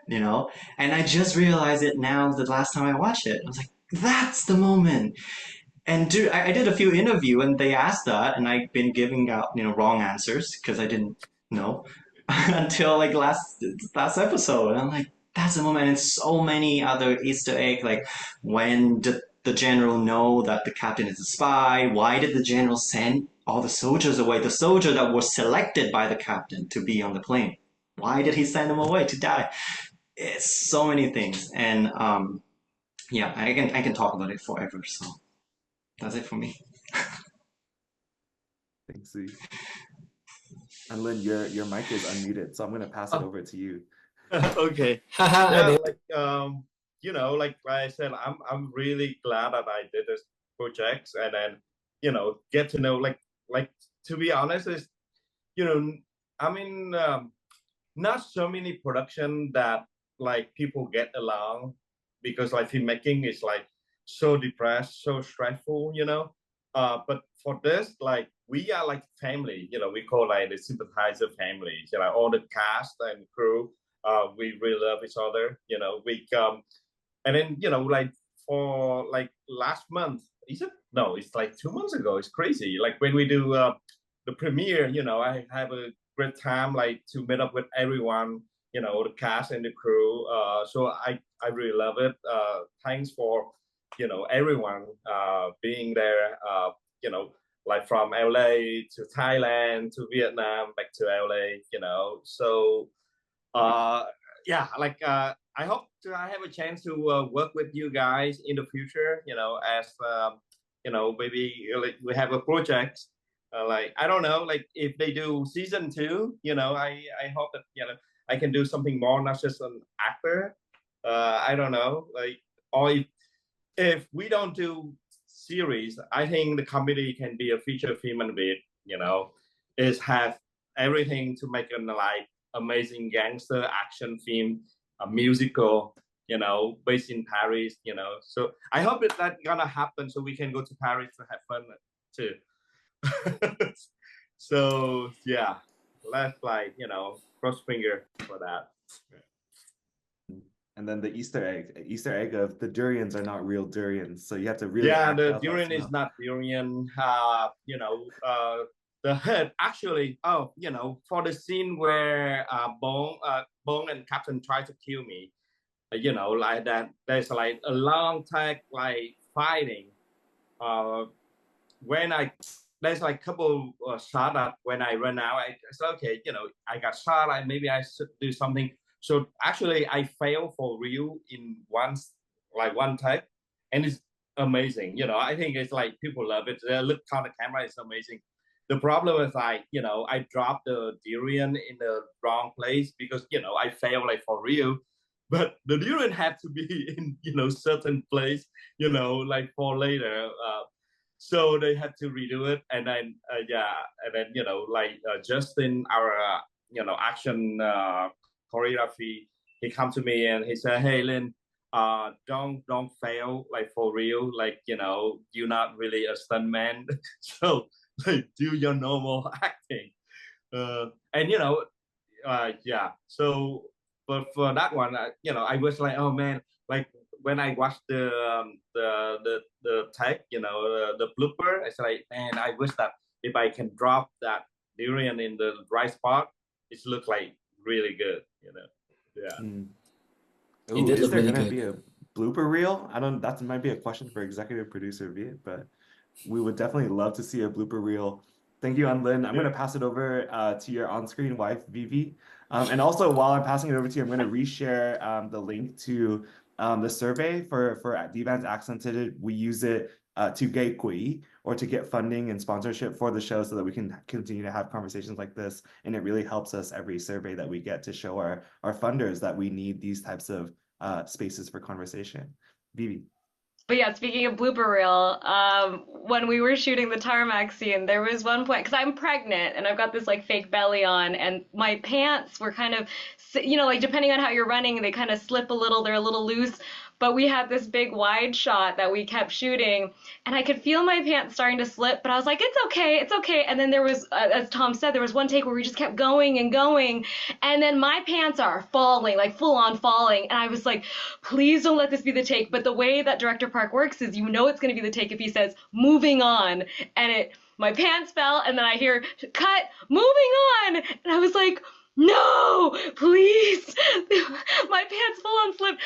You know? And I just realized it now the last time I watched it. I was like, that's the moment. And dude, I did a few interviews and they asked that, and I've been giving out, you know, wrong answers because I didn't know until like last episode. And I'm like, that's the moment. And so many other Easter eggs, like when did the general know that the captain is a spy? Why did the general send all the soldiers away? The soldier that was selected by the captain to be on the plane. Why did he send them away to die? It's so many things, and yeah, I can talk about it forever. So that's it for me. Thanks, Duy. And Lin, your mic is unmuted, so I'm gonna pass it over to you. Okay. Yeah, like you know, like I said, I'm really glad that I did this project, and then, you know, get to know, like to be honest, is, you know, I mean, not so many production that like people get along, because like filmmaking is like so depressed, so stressful, you know. But for this, like we are like family, you know, we call like the Sympathizer family, you know, all the cast and crew, we really love each other, you know. We and then, you know, like for like last month, is it? No, it's like 2 months ago. It's crazy. Like when we do the premiere, you know, I have a great time like to meet up with everyone, you know, the cast and the crew. So I really love it. Thanks for, you know, everyone being there. You know, like from LA to Thailand to Vietnam back to LA. You know, so yeah, like I hope I have a chance to work with you guys in the future. You know, as you know, maybe like we have a project. Like I don't know, like if they do season 2, you know, I hope that, you know, I can do something more, not just an actor. I don't know, like, or if we don't do series, I think the comedy can be a feature film and bit. You know, is have everything to make an like amazing gangster action film, a musical, you know, based in Paris. You know, so I hope that's gonna happen, so we can go to Paris to have fun too. So yeah, let's like, you know, cross finger for that. And then the Easter egg of the durians are not real durians, so you have to really the durian is not durian. You know, the head actually. Oh, you know, for the scene where Bong and Captain try to kill me, you know, like that. There's like a long take like fighting. When there's like a couple shots that when I run out, I said, okay, you know, I got shot. Maybe I should do something. So actually, I failed for real in one take, and it's amazing. You know, I think it's like people love it. The look on the camera is amazing. The problem is like, you know, I dropped the durian in the wrong place because, you know, I failed like for real. But the durian had to be in, you know, certain place, you know, like for later. So they had to redo it, and then yeah, and then, you know, like Justin, our you know, action choreography, he come to me and he said, "Hey, Lin, don't fail like for real. Like, you know, you're not really a stuntman, so like do your normal acting." And you know, yeah. So, but for that one, you know, I was like, oh man, like when I watched the tag, you know, the blooper, I said, like, man, I wish that if I can drop that durian in the right spot, it look like really good, you know. Yeah. Ooh, did is look there really gonna good. be a blooper reel? I don't. That might be a question for executive producer Viet, but we would definitely love to see a blooper reel. Thank you, Lin. I'm gonna pass it over to your on-screen wife, VyVy. And also, while I'm passing it over to you, I'm gonna reshare the link to the survey for DVAN's Accented. We use it to get quỹ or to get funding and sponsorship for the show so that we can continue to have conversations like this. And it really helps us every survey that we get to show our funders that we need these types of spaces for conversation. VyVy. But yeah, speaking of blooper reel, when we were shooting the tarmac scene, there was one point, because I'm pregnant and I've got this like fake belly on, and my pants were kind of, you know, like depending on how you're running, they kind of slip a little, they're a little loose. But we had this big wide shot that we kept shooting, and I could feel my pants starting to slip, but I was like, it's okay, it's okay. And then there was, as Tom said, there was one take where we just kept going and going, and then my pants are falling, like full on falling. And I was like, please don't let this be the take. But the way that Director Park works is, you know, it's going to be the take if he says moving on, and my pants fell, and then I hear cut, moving on, and I was like, no, please, my pants full on slipped.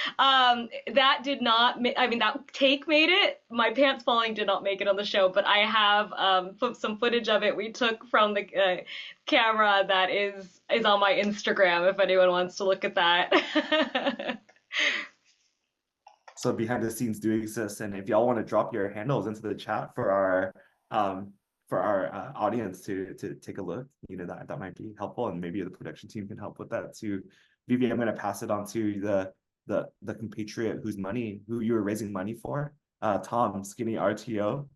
That did not, I mean, that take made it. My pants falling did not make it on the show, but I have some footage of it we took from the camera that is on my Instagram if anyone wants to look at that. So behind the scenes do exist, and if y'all want to drop your handles into the chat for our audience to take a look, you know, that might be helpful, and maybe the production team can help with that too. VyVy, I'm going to pass it on to the compatriot who you were raising money for. Tom, Skinny RTO,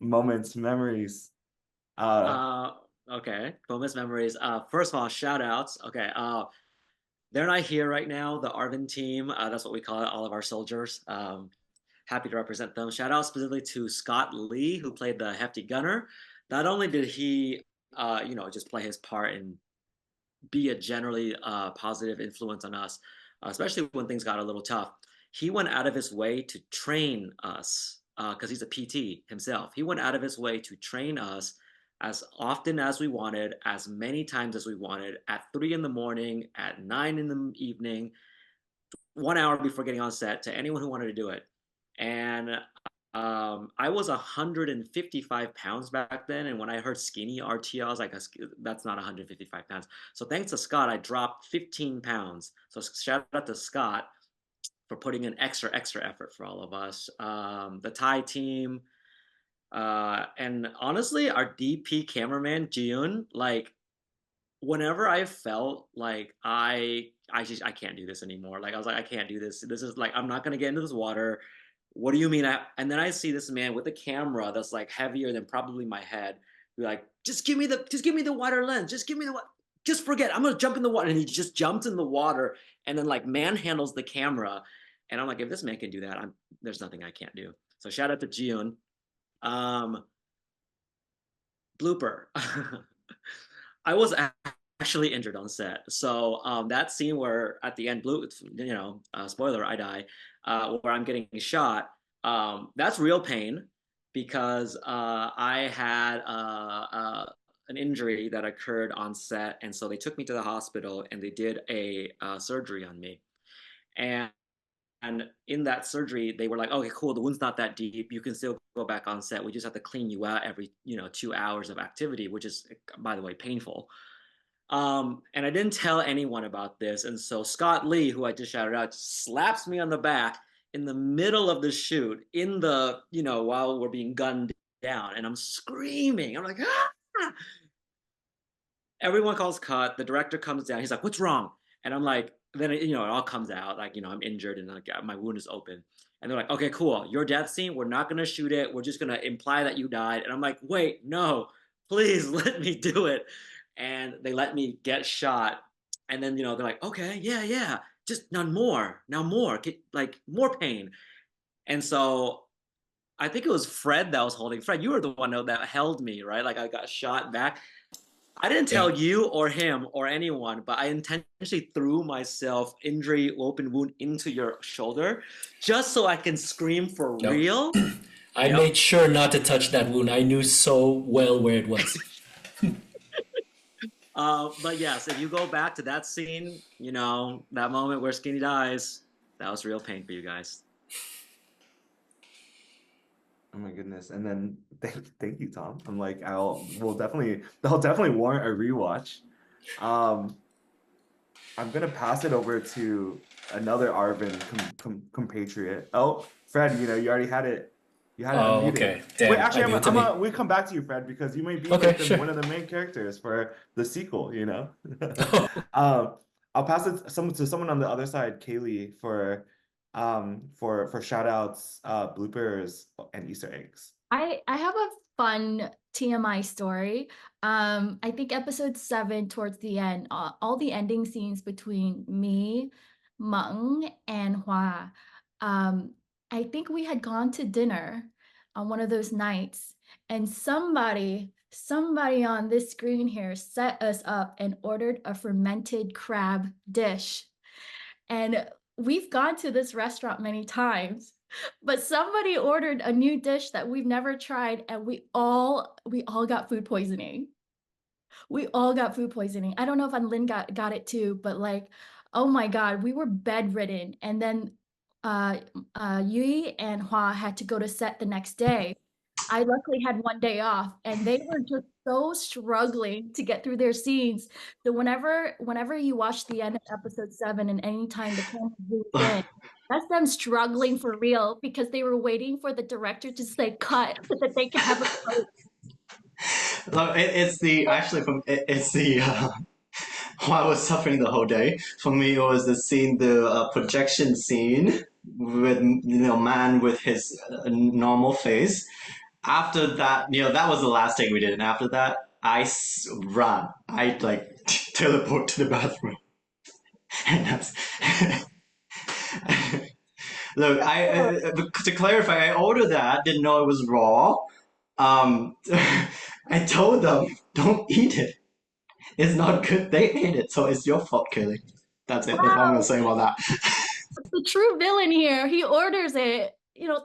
moments, memories. Okay, moments, memories. First of all, shout outs. Okay, they're not here right now, the Arvin team. That's what we call it, all of our soldiers. Happy to represent them. Shout out specifically to Scott Lee, who played the hefty gunner. Not only did he, you know, just play his part and be a generally positive influence on us, especially when things got a little tough, he went out of his way to train us, because he's a PT himself. He went out of his way to train us as often as we wanted, as many times as we wanted, at 3 in the morning, at 9 in the evening, 1 hour before getting on set, to anyone who wanted to do it. And I was 155 pounds back then, and when I heard skinny RTO, I was like, that's not 155 pounds. So thanks to Scott, I dropped 15 pounds. So shout out to Scott for putting in extra effort for all of us. The Thai team, and honestly, our DP cameraman, Jiun, like, whenever I felt like I can't do this anymore. Like, I was like, I can't do this. This is like, I'm not going to get into this water. What do you mean? And then I see this man with a camera that's like heavier than probably my head. Be like, just give me the wider lens. Just forget. I'm gonna jump in the water. And he just jumps in the water and then like manhandles the camera. And I'm like, if this man can do that, there's nothing I can't do. So shout out to Jiun. Blooper. I was actually injured on set. So that scene where at the end, you know, spoiler, I die, where I'm getting shot, that's real pain, because I had an injury that occurred on set, and so they took me to the hospital and they did a surgery on me. And in that surgery, they were like, okay, cool, the wound's not that deep. You can still go back on set. We just have to clean you out every, you know, 2 hours of activity, which is, by the way, painful. And I didn't tell anyone about this. And so Scott Lee, who I just shouted out, slaps me on the back in the middle of the shoot, in the, you know, while we're being gunned down. And I'm screaming. I'm like, ah! Everyone calls cut. The director comes down. He's like, what's wrong? And I'm like, then, you know, it all comes out. Like, you know, I'm injured and like my wound is open. And they're like, okay, cool. Your death scene, we're not going to shoot it. We're just going to imply that you died. And I'm like, wait, no, please let me do it. And they let me get shot. And then, you know, they're like, okay, yeah, just now more, get, like, more pain. And so I think it was Fred that was holding. Fred, you were the one that held me, right? Like, I got shot back. I didn't tell you or him or anyone, but I intentionally threw myself injury, open wound into your shoulder just so I can scream for real. I made sure not to touch that wound. I knew so well where it was. But yes, if you go back to that scene, you know, that moment where Skinny dies, that was real pain for you guys. Oh my goodness. And then thank you, Tom. I'm like, they'll definitely warrant a rewatch. I'm gonna pass it over to another Arvin compatriot. Oh, Fred, you know, you already had it You had it Oh, unmuted. okay. Damn, Wait, actually, I knew it to me. we come back to you, Fred, because you may be Okay, like sure. one of the main characters for the sequel. You know. I'll pass it to someone on the other side, Kayli, for shout outs, bloopers, and Easter eggs. I have a fun TMI story. I think episode 7 towards the end, all the ending scenes between me, Meng, and Hoa. I think we had gone to dinner on one of those nights, and somebody on this screen here set us up and ordered a fermented crab dish. And we've gone to this restaurant many times, but somebody ordered a new dish that we've never tried, and we all got food poisoning. We all got food poisoning. I don't know if Lynn got it too, but like, oh my God, we were bedridden. And then Yui and Hua had to go to set the next day. I luckily had one day off, and they were just so struggling to get through their scenes. So whenever you watch the end of episode 7, and anytime the camera zooms in, that's them struggling for real, because they were waiting for the director to say cut so that they can have a break. Look, it's the I was suffering the whole day. For me, it was the projection scene with man with his normal face. After that, that was the last take we did, and after that, I ran. I like teleport to the bathroom, and that's. Look, to clarify, I ordered that. Didn't know it was raw. I told them, don't eat it. It's not good. They ate it, so it's your fault, Kayli. That's it. That's all I'm gonna say about that. The true villain here, he orders it,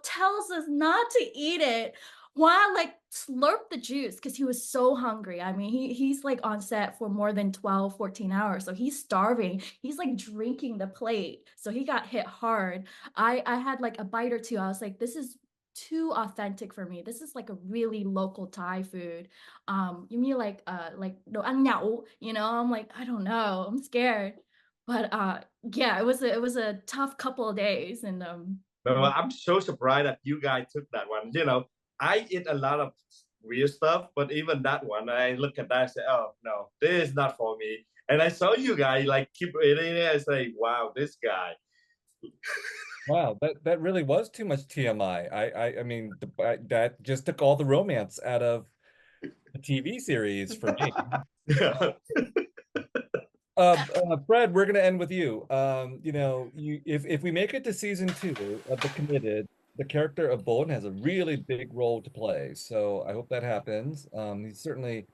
tells us not to eat it, while like slurp the juice because he was so hungry. I mean, he's like on set for more than 12, 14 hours, so he's starving. He's like drinking the plate, so he got hit hard. I had like a bite or two. I was like, this is too authentic for me. This is like a really local Thai food. You mean like đồ ăn nhậu, I'm like, I don't know, I'm scared. But yeah, it was a tough couple of days, and No, I'm so surprised that you guys took that one. I eat a lot of weird stuff, but even that one, I look at that and say, oh no, this is not for me. And I saw you guys like keep eating it. I say, wow, this guy. Wow, that really was too much TMI. I mean, that just took all the romance out of the TV series for me. Yeah. Fred, we're gonna end with you. If we make it to season 2 of The Committed, the character of Bon has a really big role to play. So I hope that happens. He's certainly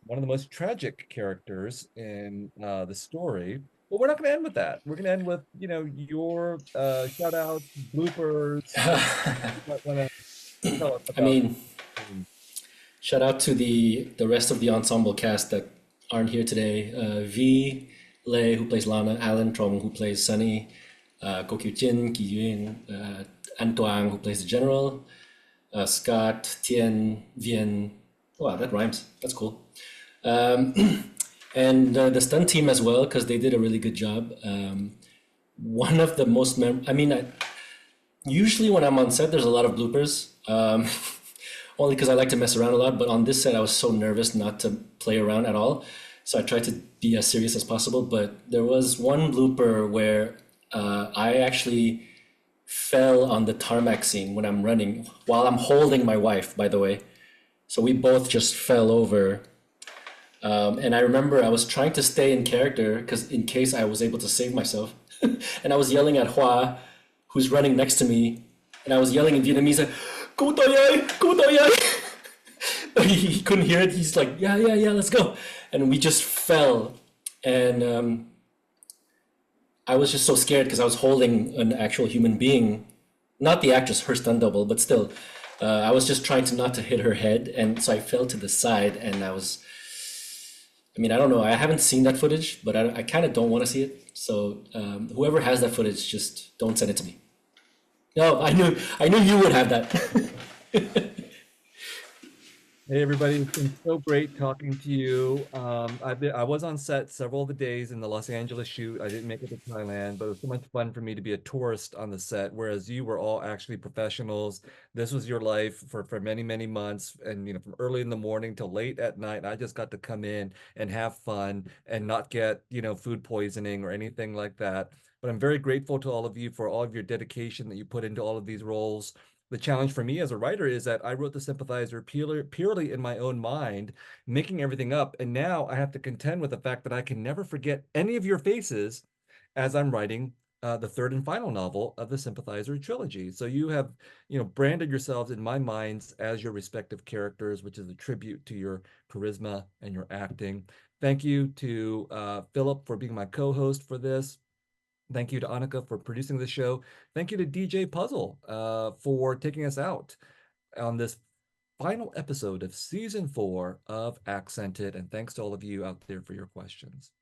one of the most tragic characters in the story. But we're not going to end with that. We're going to end with, your shout outs, bloopers. I mean, shout out to the rest of the ensemble cast that aren't here today. V, Lei, who plays Lana, Alan Trong, who plays Sunny, Ko Kiu Chin, Ki Yuen, Antoine, who plays the general, Scott, Tien, Vien. Wow, that rhymes. That's cool. And the stunt team as well, because they did a really good job. One of the most usually when I'm on set, there's a lot of bloopers, only because I like to mess around a lot. But on this set, I was so nervous not to play around at all. So I tried to be as serious as possible. But there was one blooper where I actually fell on the tarmac scene when I'm running, while I'm holding my wife, by the way. So we both just fell over. And I remember I was trying to stay in character because in case I was able to save myself. And I was yelling at Hoa, who's running next to me. And I was yelling in Vietnamese, like, "Go Doyai, go Doyai." He couldn't hear it. He's like, yeah, let's go. And we just fell. And I was just so scared because I was holding an actual human being, not the actress, her stunt double, but still. I was just trying to not to hit her head. And so I fell to the side, and I don't know. I haven't seen that footage, but I kind of don't want to see it. So whoever has that footage, just don't send it to me. No, I knew you would have that. Hey everybody, it's been so great talking to you. I was on set several of the days in the Los Angeles shoot. I didn't make it to Thailand, but it was so much fun for me to be a tourist on the set, whereas you were all actually professionals. This was your life for many, many months, and from early in the morning till late at night. I just got to come in and have fun and not get, food poisoning or anything like that. But I'm very grateful to all of you for all of your dedication that you put into all of these roles. The challenge for me as a writer is that I wrote the Sympathizer purely in my own mind, making everything up. And now I have to contend with the fact that I can never forget any of your faces as I'm writing the third and final novel of the Sympathizer trilogy. So you have, branded yourselves in my minds as your respective characters, which is a tribute to your charisma and your acting. Thank you to Philip for being my co-host for this. Thank you to Annika for producing the show. Thank you to DJ Puzzle for taking us out on this final episode of season 4 of Accented. And thanks to all of you out there for your questions.